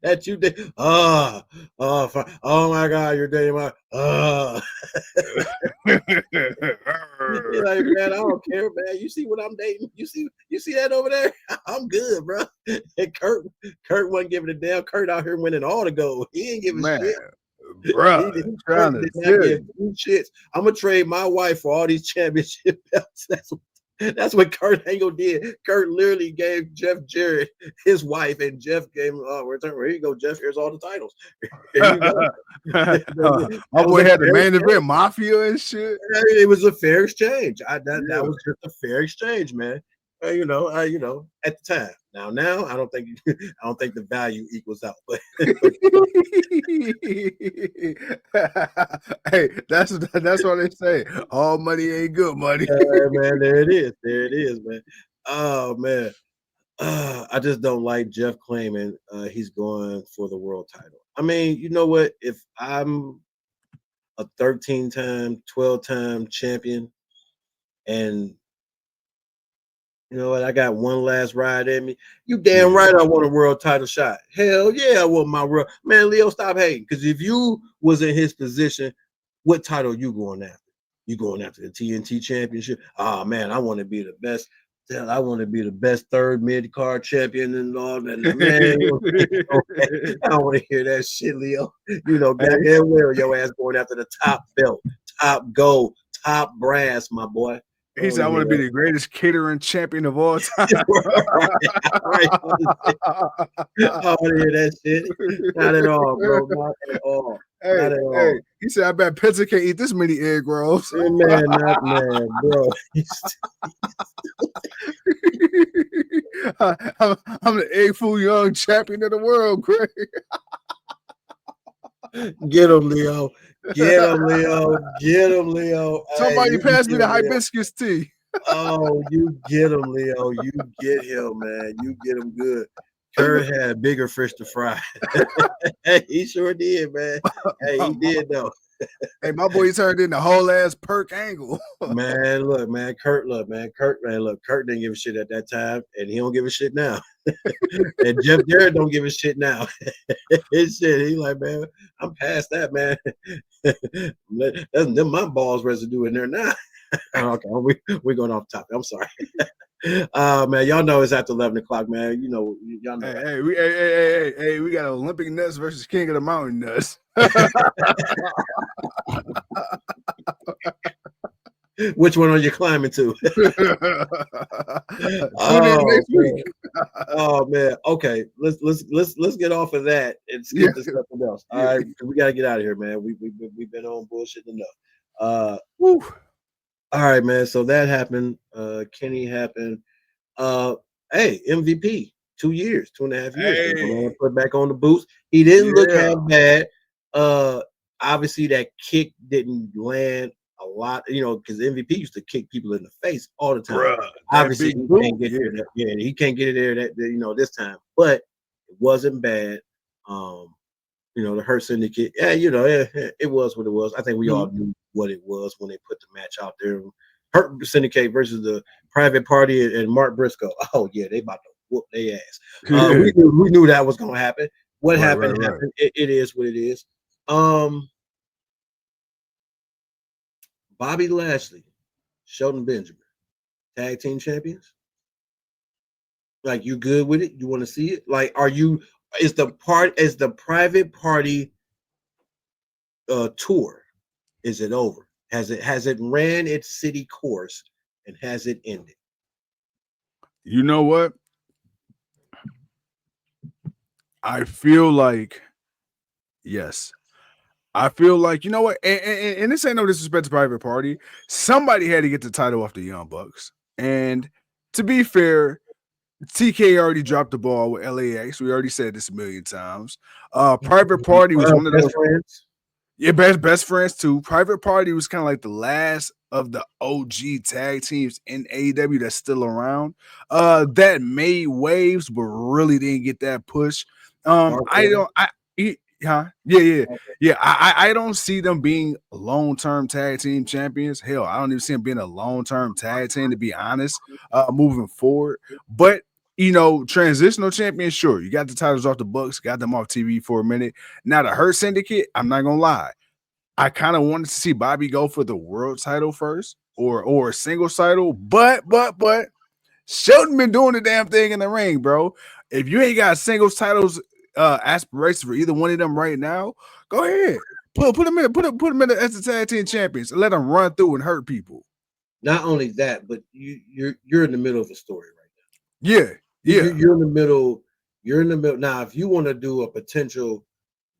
that you did. Oh my God, you're dating my. You're like, man, I don't care, man. You see what I'm dating? You see that over there? I'm good, bro. And Kurt wasn't giving a damn. Kurt out here winning all the gold. He ain't giving shit. Bro, did not give 2 shits. I'm gonna trade my wife for all these championship belts. That's what Kurt Angle did. Kurt literally gave Jeff Jarrett his wife, and Jeff gave him, here you go, Jeff. Here's all the titles. Here you go. My boy had the main event mafia and shit. It was a fair exchange. That was just a fair exchange, man. At the time. Now I don't think the value equals out. But hey, that's what they say. All money ain't good money. Man, there it is, man. Oh man. I just don't like Jeff claiming he's going for the world title. I mean, you know what? If I'm a 13-time, 12-time champion, and you know what? I got one last ride at me. You damn right I want a world title shot. Hell yeah, I want my world. Man, Leo, stop hating. Because if you was in his position, what title you going after? You going after the TNT championship? Oh man, I want to be the best. I want to be the best third mid-card champion and all that. Man, I don't want to hear that shit, Leo. Goddamn well your ass going after the top belt, top gold, top brass, my boy. He said, I want to be the greatest catering champion of all time. Right. I want to hear that shit. Not at all, bro. Not at all. Hey, he said, I bet Pizza can't eat this many egg rolls. Man, not man, bro. I'm the egg food young champion of the world, Greg. Get him, Leo. Get him, Leo. Get him, Leo. Somebody pass me the hibiscus tea. Oh, you get him, Leo. You get him, man. You get him good. Kurt had bigger fish to fry. Hey, he sure did, man. Hey, he did though. Hey, my boy turned in the whole ass perk angle. Man, look, man, Kurt didn't give a shit at that time, and he don't give a shit now. And Jeff Jarrett don't give a shit now. His shit, he like, man, I'm past that, man. That's them my balls residue in there now. Okay, we're going off topic. I'm sorry. Man, y'all know it's after 11 o'clock, man. You know, y'all know. Hey, we got Olympic nuts versus King of the Mountain nuts. Which one are you climbing to? Next week. Oh man. Okay. Let's get off of that and skip to something else. All right, we gotta get out of here, man. We've been on bullshit enough. All right, man. So that happened. Kenny happened. Hey, MVP, 2 years, 2.5 years. Hey. Put back on the boots. He didn't look half bad. Obviously that kick didn't land a lot, you know, because MVP used to kick people in the face all the time. Bruh, obviously he can't get there. He can't get it there you know, this time, but it wasn't bad. You know, the Hurt Syndicate, you know, it was what it was. I think we all knew what it was when they put the match out there. Hurt Syndicate versus the Private Party and Mark Briscoe. Oh yeah, they about to whoop their ass. We knew that was gonna happen. What happened happened. It is what it is. Bobby Lashley, Shelton Benjamin, tag team champions. Like, you good with it? You want to see it? Like, is the Private Party tour, is it over? Has it ran its city course and has it ended? You know what? I feel like yes. I feel like, you know what, and this ain't no disrespect to Private Party. Somebody had to get the title off the Young Bucks. And to be fair, TK already dropped the ball with LAX. We already said this a million times. Private Party was one of those friends. Yeah, best friends too. Private Party was kind of like the last of the OG tag teams in AEW that's still around. That made waves, but really didn't get that push. I don't see them being long-term tag team champions. Hell, I don't even see them being a long-term tag team, to be honest, moving forward. But you know, transitional champions, sure. You got the titles off the Bucks, got them off TV for a minute. Now the Hurt Syndicate, I'm not gonna lie. I kind of wanted to see Bobby go for the world title first or a single title, but Shelton been doing the damn thing in the ring, bro. If you ain't got singles titles aspirations for either one of them right now, go ahead. Put them in as the tag team champions and let them run through and hurt people. Not only that, but you're in the middle of a story right now. Yeah. You're in the middle. You're in the middle. Now, if you want to do a potential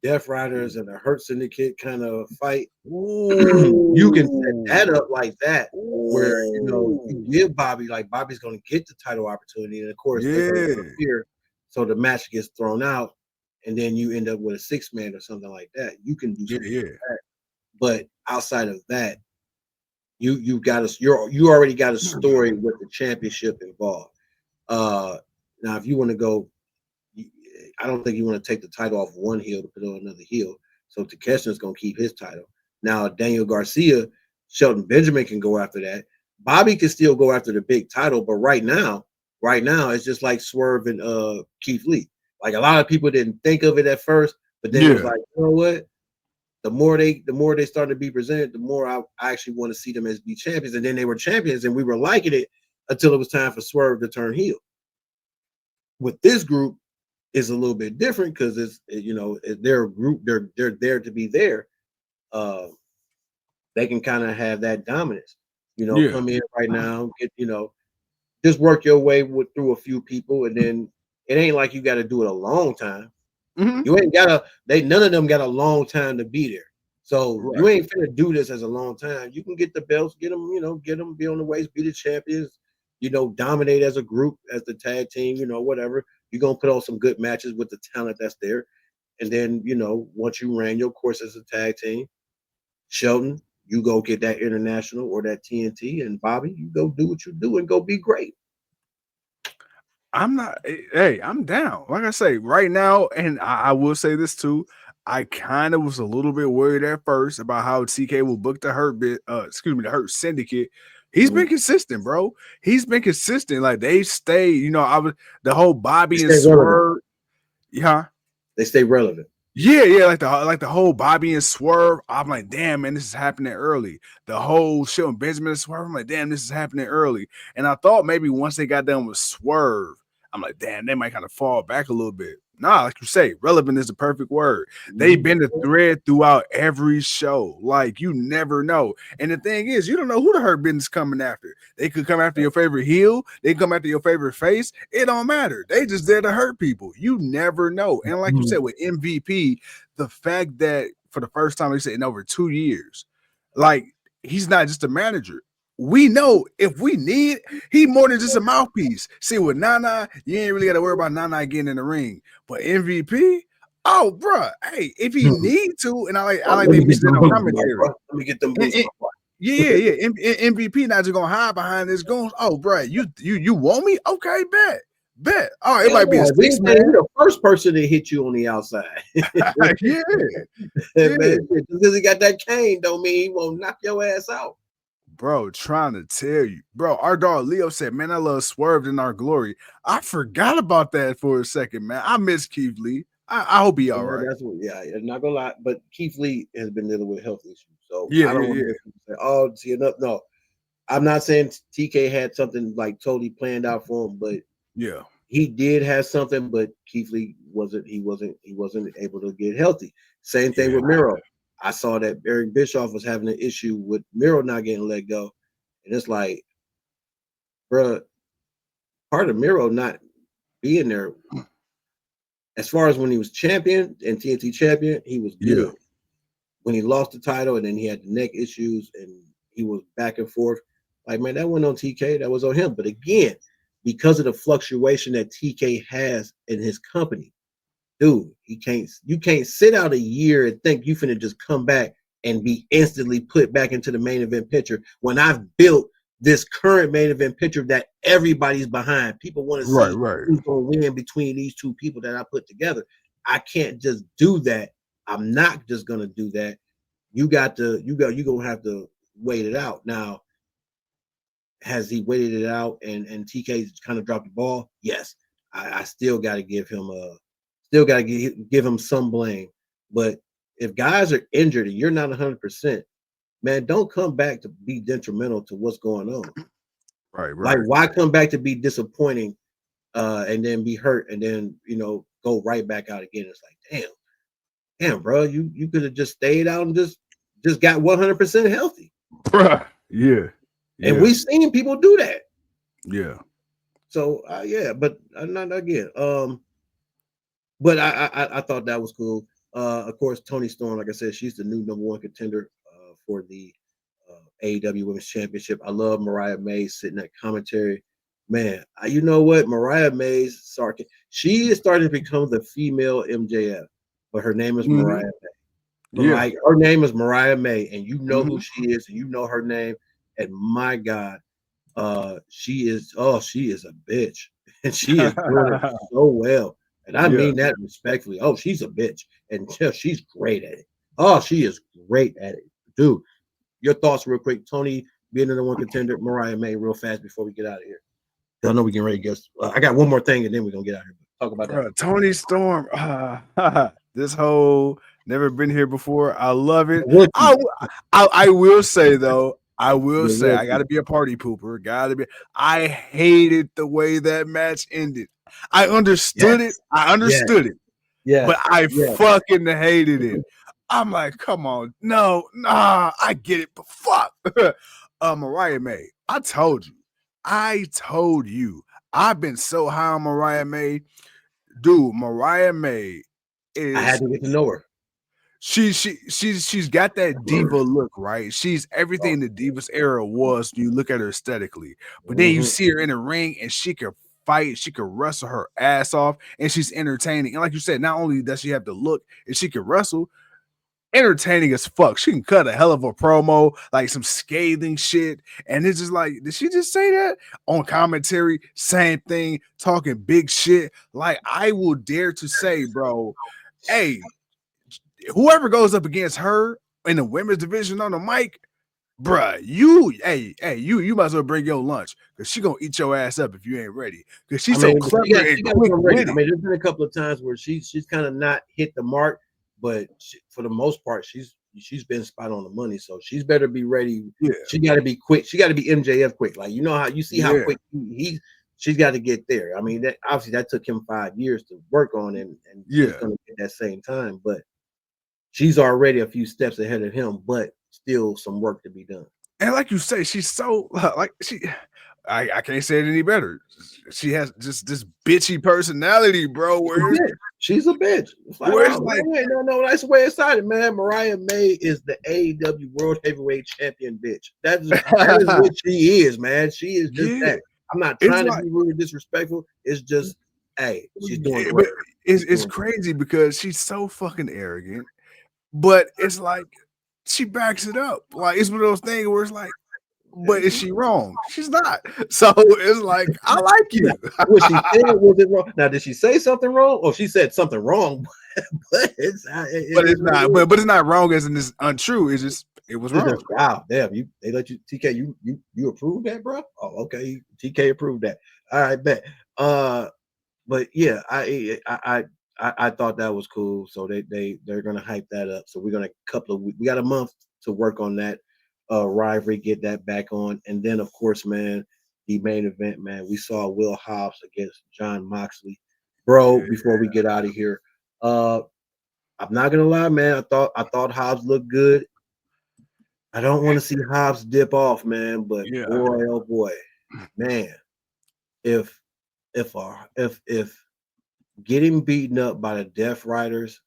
Death Riders and a Hurt Syndicate kind of fight, you can set that up like that, where you know you give Bobby, like, Bobby's going to get the title opportunity, and of course they're going to appear, so the match gets thrown out, and then you end up with a 6-man or something like that. You can do something like that, but outside of that, you already got a story with the championship involved. Now, if you want to go, I don't think you want to take the title off one heel to put on another heel. So Takeshita's going to keep his title. Now, Daniel Garcia, Shelton Benjamin can go after that. Bobby can still go after the big title, but right now, it's just like Swerve and Keith Lee. Like, a lot of people didn't think of it at first, but then it was like, you know what? The more they started to be presented, the more I actually want to see them as be champions. And then they were champions, and we were liking it until it was time for Swerve to turn heel. With this group, is a little bit different because it's, you know, they're a group, they're there to be there. They can kind of have that dominance, you know, come in right now, get, you know, just work your way through a few people, and then it ain't like you got to do it a long time. You ain't gotta, none of them got a long time to be there. So you ain't finna do this as a long time. You can get the belts, get them, you know, be on the waist, be the champions, you know, dominate as a group, as the tag team, you know, whatever. You're going to put on some good matches with the talent that's there. And then, you know, once you ran your course as a tag team, Shelton, you go get that international or that TNT, and Bobby, you go do what you do and go be great. I'm down. Like I say, right now, and I will say this too, I kind of was a little bit worried at first about how TK will book the hurt bit, the hurt syndicate. He's been consistent, bro. He's been consistent. Like they stay, the whole Bobby and Swerve. Yeah. They stay relevant. Yeah, like the whole Bobby and Swerve. I'm like, damn, man, this is happening early. The whole shit on Benjamin and Swerve. I'm like, damn, this is happening early. And I thought maybe once they got done with Swerve, I'm like, damn, they might kind of fall back a little bit. Nah, like you say, relevant is the perfect word. They've been the thread throughout every show. Like, you never know. And the thing is, you don't know who the Hurt Business coming after. They could come after your favorite heel. They come after your favorite face. It don't matter. They just there to hurt people. You never know. And like you said, with MVP, the fact that for the first time, they said in over 2 years, like, he's not just a manager. We know if we need, he more than just a mouthpiece. See, with Nana, you ain't really got to worry about Nana getting in the ring. But MVP, oh, bro, hey, if he need to, and I like they mentioned on commentary. Let me get them boots. Yeah. MVP not just gonna hide behind this goons. Oh, bro, you want me? Okay, bet. Oh, it might be a 6 man. You're the first person to hit you on the outside. yeah. Man, just because he got that cane, don't mean he won't knock your ass out. Bro, trying to tell you, bro. Our dog Leo said, "Man, I love Swerved in Our Glory." I forgot about that for a second, man. I miss Keith Lee. I hope he all right. That's what, I'm not gonna lie, but Keith Lee has been dealing with health issues, so I don't want to say, "Oh, see enough." No, I'm not saying TK had something like totally planned out for him, but he did have something. But Keith Lee wasn't able to get healthy. Same thing with Miro. I saw that Eric Bischoff was having an issue with Miro not getting let go. And it's like, bro, part of Miro not being there, as far as when he was champion and TNT champion, he was good. When he lost the title and then he had the neck issues and he was back and forth, like, man, that wasn't on TK, that was on him. But again, because of the fluctuation that TK has in his company, dude, you can't sit out a year and think you finna just come back and be instantly put back into the main event picture when I've built this current main event picture that everybody's behind. People want to see who's gonna win between these two people that I put together. I can't just do that. I'm not just gonna do that. You're gonna have to wait it out. Now, has he waited it out and TK's kind of dropped the ball? Yes. I still gotta give him give him some blame. But if guys are injured and you're not 100%, man, don't come back to be detrimental to what's going on. Right. Like, why come back to be disappointing and then be hurt and then, go right back out again? It's like, damn, bro, you could have just stayed out and just got 100% healthy. Bruh. Yeah. And we've seen people do that. Yeah. So, but not again. But I thought that was cool. Of course, Toni Storm, like I said, she's the new #1 contender for the AEW Women's Championship. I love Mariah May sitting at commentary. Man, you know what? Mariah May's she is starting to become the female MJF, but her name is Mariah May. Like, her name is Mariah May, and you know who she is, and you know her name. And my God, she is a bitch, and she is doing it so well. And I mean that respectfully. Oh, she's a bitch. And she's great at it. Oh, she is great at it. Dude, your thoughts real quick. Tony being the #1 contender, Mariah May, real fast before we get out of here. I know we can ready to get. I got one more thing and then we're going to get out of here. Talk about that. Toni Storm. This whole never been here before. I love it. I will say, though, I got to be a party pooper. I hated the way that match ended. I understood it. Yeah. But I fucking hated it. I'm like, come on. No, nah, I get it, but fuck. Mariah May, I told you. I've been so high on Mariah May. Dude, Mariah May is. I had to get to know her. She's got that diva look, right? She's everything the Divas era was when you look at her aesthetically. But then you see her in the ring and she can fight, she can wrestle her ass off, and she's entertaining. And like you said, not only does she have the look and she can wrestle, entertaining as fuck. She can cut a hell of a promo, like some scathing shit. And it's just like, did she just say that? On commentary, same thing, talking big shit. Like, I will dare to say, bro, hey, whoever goes up against her in the women's division on the mic, bruh, you might as well bring your lunch because she gonna eat your ass up if you ain't ready. Because she's so clever and quick with it. I mean, there's been a couple of times where she's kind of not hit the mark, but for the most part, she's been spot on the money. So she's better be ready. Yeah, she got to be quick. She got to be MJF quick. Like, you know how you see how quick she's got to get there. I mean, that obviously that took him 5 years to work on, and she's gonna get that same time, but she's already a few steps ahead of him, but still some work to be done. And like you say, she's so like I can't say it any better. She has just this bitchy personality, bro. She's a bitch. No, that's the way it started, man. Mariah May is the AEW World Heavyweight Champion bitch. That is what she is, man. She is just that. I'm not trying to be rude or disrespectful. It's just, hey, she's doing great. It's crazy because she's so fucking arrogant, but it's like she backs it up. Like, it's one of those things where it's like, but is she wrong? She's not. So it's like, I like you. What she said, was it wrong? Now, did she say something wrong? Or she said something wrong, but it's not. But it's not wrong as in this untrue. It's just it was wrong. Just, wow, damn! They let you TK. You approve that, bro? Oh, okay. TK approved that. All right, bet. But yeah, I thought that was cool. So they're gonna hype that up. So we're gonna we got a month to work on that rivalry, get that back on, and then of course, man, the main event, man, we saw Will Hobbs against Jon Moxley, bro. Before we get out of here, I'm not gonna lie, man. I thought Hobbs looked good. I don't want to see Hobbs dip off, man. But boy, oh boy, man, if getting beaten up by the Death Riders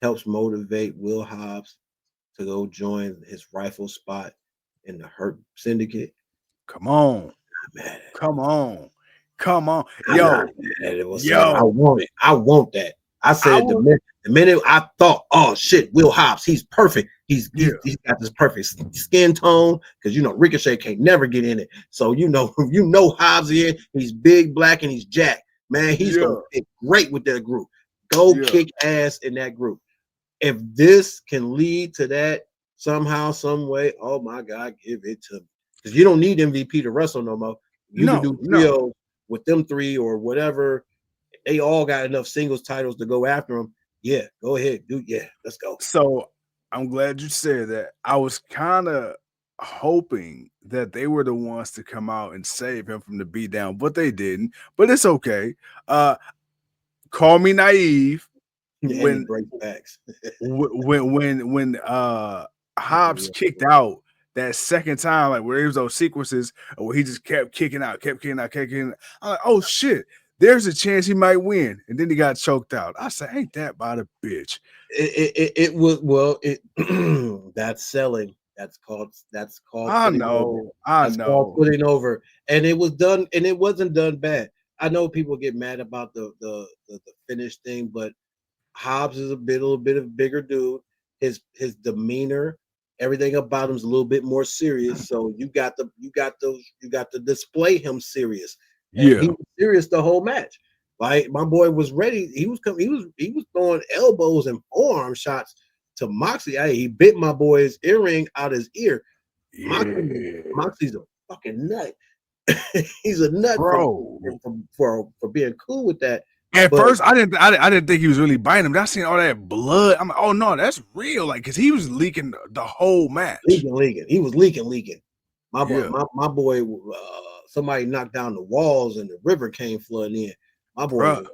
helps motivate Will Hobbs to go join his rifle spot in the Hurt Syndicate. Come on. Man. Come on. Yo. I want it. I want that. I said the minute I thought, oh shit, Will Hobbs, he's perfect. He's got this perfect skin tone because Ricochet can't never get in it. So Hobbs in, he's big, black, and he's jacked. Man, he's gonna fit great with that group. Go kick ass in that group. If this can lead to that somehow, some way, oh my God, give it to me. Because you don't need MVP to wrestle no more. You can do trios with them three or whatever. They all got enough singles titles to go after them. Yeah, go ahead, dude. Yeah, let's go. So I'm glad you said that. I was kind of hoping that they were the ones to come out and save him from the beatdown, but they didn't. But it's okay. Call me naive. When Hobbs kicked out that second time, like where there was those sequences where he just kept kicking out. I'm like, oh shit, there's a chance he might win, and then he got choked out. I said, ain't that about a bitch? It was that's selling. That's called. I know. Called putting over, and it was done, and it wasn't done bad. I know people get mad about the finish thing, but Hobbs is a little bit of bigger dude. His demeanor, everything about him is a little bit more serious. So you got to display him serious. And he was serious the whole match. Like, my boy was ready. He was throwing elbows and forearm shots to Moxley. He bit my boy's earring out his ear. Moxley's a fucking nut. He's a nut, bro, for being cool with that. At first, I didn't think he was really biting him. I seen all that blood. I'm like, oh no, that's real. Like, cause he was leaking the whole match. Leaking. He was leaking. My boy, somebody knocked down the walls and the river came flooding in. My boy,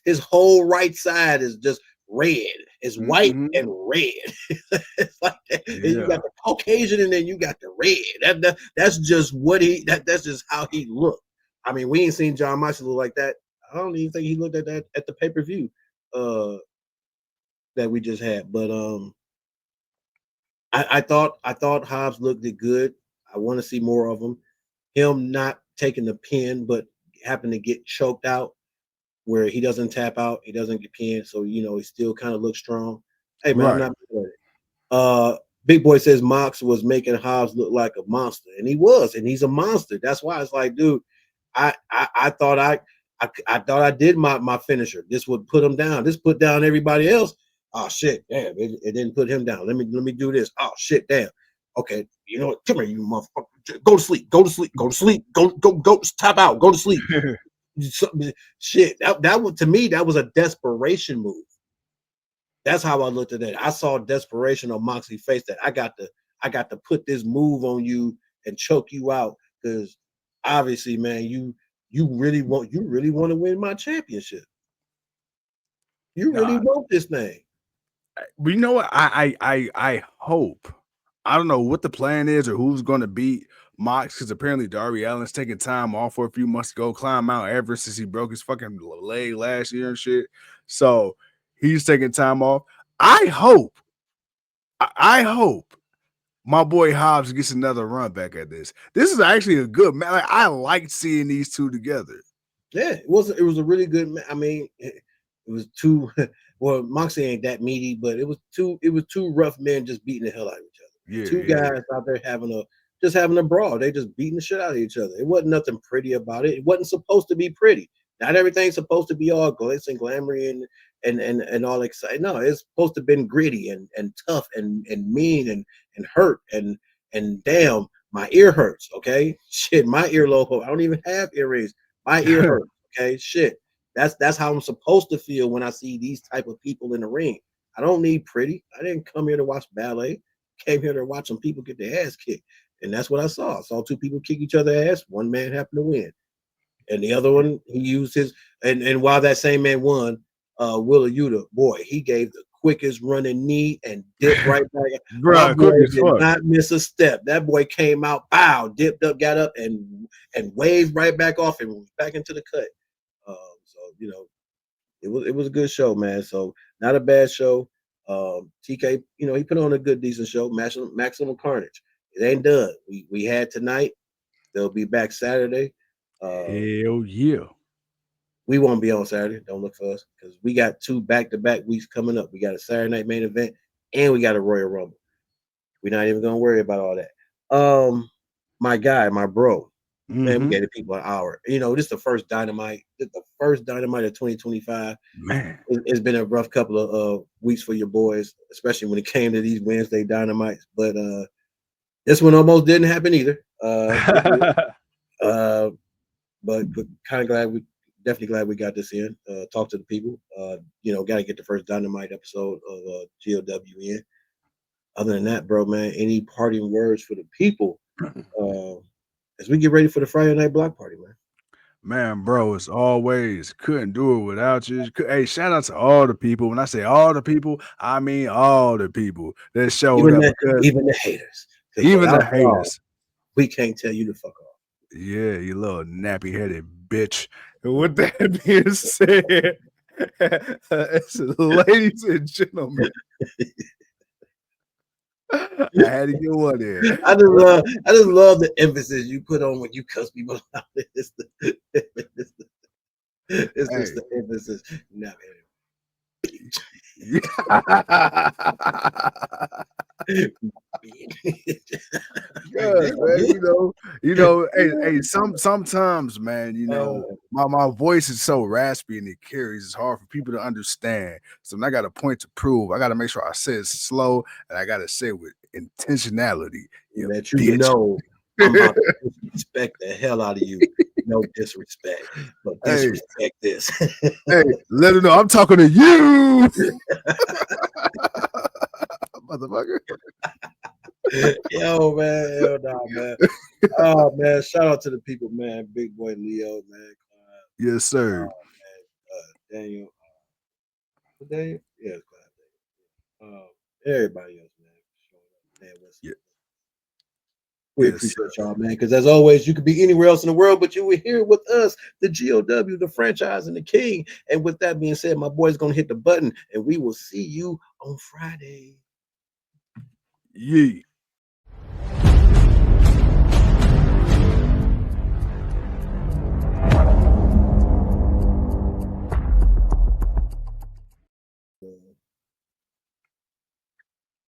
his whole right side is just red. It's white and red. It's like that. You got the Caucasian and then you got the red. That's just that's just how he looked. I mean, we ain't seen Jon Moxley look like that. I don't even think he looked at that at the pay-per-view that we just had. But I thought Hobbs looked good. I want to see more of him. Him not taking the pin, but happened to get choked out where he doesn't tap out, he doesn't get pinned, so he still kind of looks strong. Hey man, I'm not mad at it. Big Boy says Mox was making Hobbs look like a monster, and he was, and he's a monster. That's why it's like, dude, I thought I did my finisher. This would put him down. This put down everybody else. Oh shit, damn, it didn't put him down. Let me do this. Oh shit, damn. Okay, you know what? Come here, you motherfucker. Go to sleep. Go to sleep. Go to sleep. Go. Tap out. Go to sleep. Shit. That was, to me, that was a desperation move. That's how I looked at it. I saw desperation on Moxley's face that I got to put this move on you and choke you out, because obviously, man, you really want to win my championship. You really want this thing. But you know what? I hope. I don't know what the plan is or who's going to beat Mox, because apparently Darby Allin's taking time off for a few months to go climb Mount Everest since he broke his fucking leg last year and shit. So he's taking time off. I hope my boy Hobbs gets another run back at this. This is actually a good match. Like, I liked seeing these two together. Yeah, it was a really good match. I mean, it was two. Well, Moxley ain't that meaty, but it was two rough men just beating the hell out of each other. Yeah, Two guys out there having a brawl. They just beating the shit out of each other. It wasn't nothing pretty about it. It wasn't supposed to be pretty. Not everything's supposed to be all glitz and glamoury and all exciting. No, it's supposed to have been gritty and tough and mean and hurt and damn, my ear hurts. Okay, shit, my earlobe. I don't even have earrings. My ear hurts. Okay, shit. That's how I'm supposed to feel when I see these type of people in the ring. I don't need pretty. I didn't come here to watch ballet. Came here to watch some people get their ass kicked, and that's what I saw. I saw two people kick each other's ass. One man happened to win, and the other one, he used his. And while that same man won, Willa Yuta, boy, he gave the quickest running knee and dipped right back. My boy did not miss a step. That boy came out, bow, dipped up, got up, and waved right back off and was back into the cut. So you know, it was a good show, man. So not a bad show. TK, you know, he put on a good, decent show. Maximum Carnage. It ain't done. We had tonight. They'll be back Saturday. Hell yeah. We won't be on Saturday. Don't look for us, because we got 2 back-to-back weeks coming up. We got a Saturday night main event and we got a Royal Rumble. We're not even gonna worry about all that. My guy, my bro. Man, we gave the people an hour. You know, this is the first Dynamite. This is the first Dynamite of 2025. Man, it's been a rough couple of weeks for your boys, especially when it came to these Wednesday Dynamites. But this one almost didn't happen either. But kind of definitely glad we got this in. Talk to the people. You know, got to get the first Dynamite episode of GOW in. Other than that, bro, man, any parting words for the people as we get ready for the Friday night block party, man? Man, bro, as always, couldn't do it without you. Hey, shout out to all the people. When I say all the people, I mean all the people that showed up. Even the haters. Even the haters. We can't tell you to fuck off. Yeah, you little nappy-headed bitch. And with that being said, ladies and gentlemen, I had to get one in. I just love the emphasis you put on when you cuss people out. It's just the emphasis. Nah, Good, man. You know, hey, sometimes, man, you know, my voice is so raspy and it carries. It's hard for people to understand. So when I got a point to prove, I got to make sure I say it slow and I got to say it with intentionality. That you know, I'm about to disrespect the hell out of you. No disrespect, but disrespect this. Hey, let her know I'm talking to you, motherfucker. Yo, man, hell no, man. Oh man, shout out to the people, man. Big boy Leo, man. Yes, sir. Daniel. Daniel? Yeah, everybody else, man. Yeah. We appreciate y'all, man, because as always, you could be anywhere else in the world, but you were here with us, the GOW, the franchise, and the king. And with that being said, my boy's going to hit the button, and we will see you on Friday. Yeah.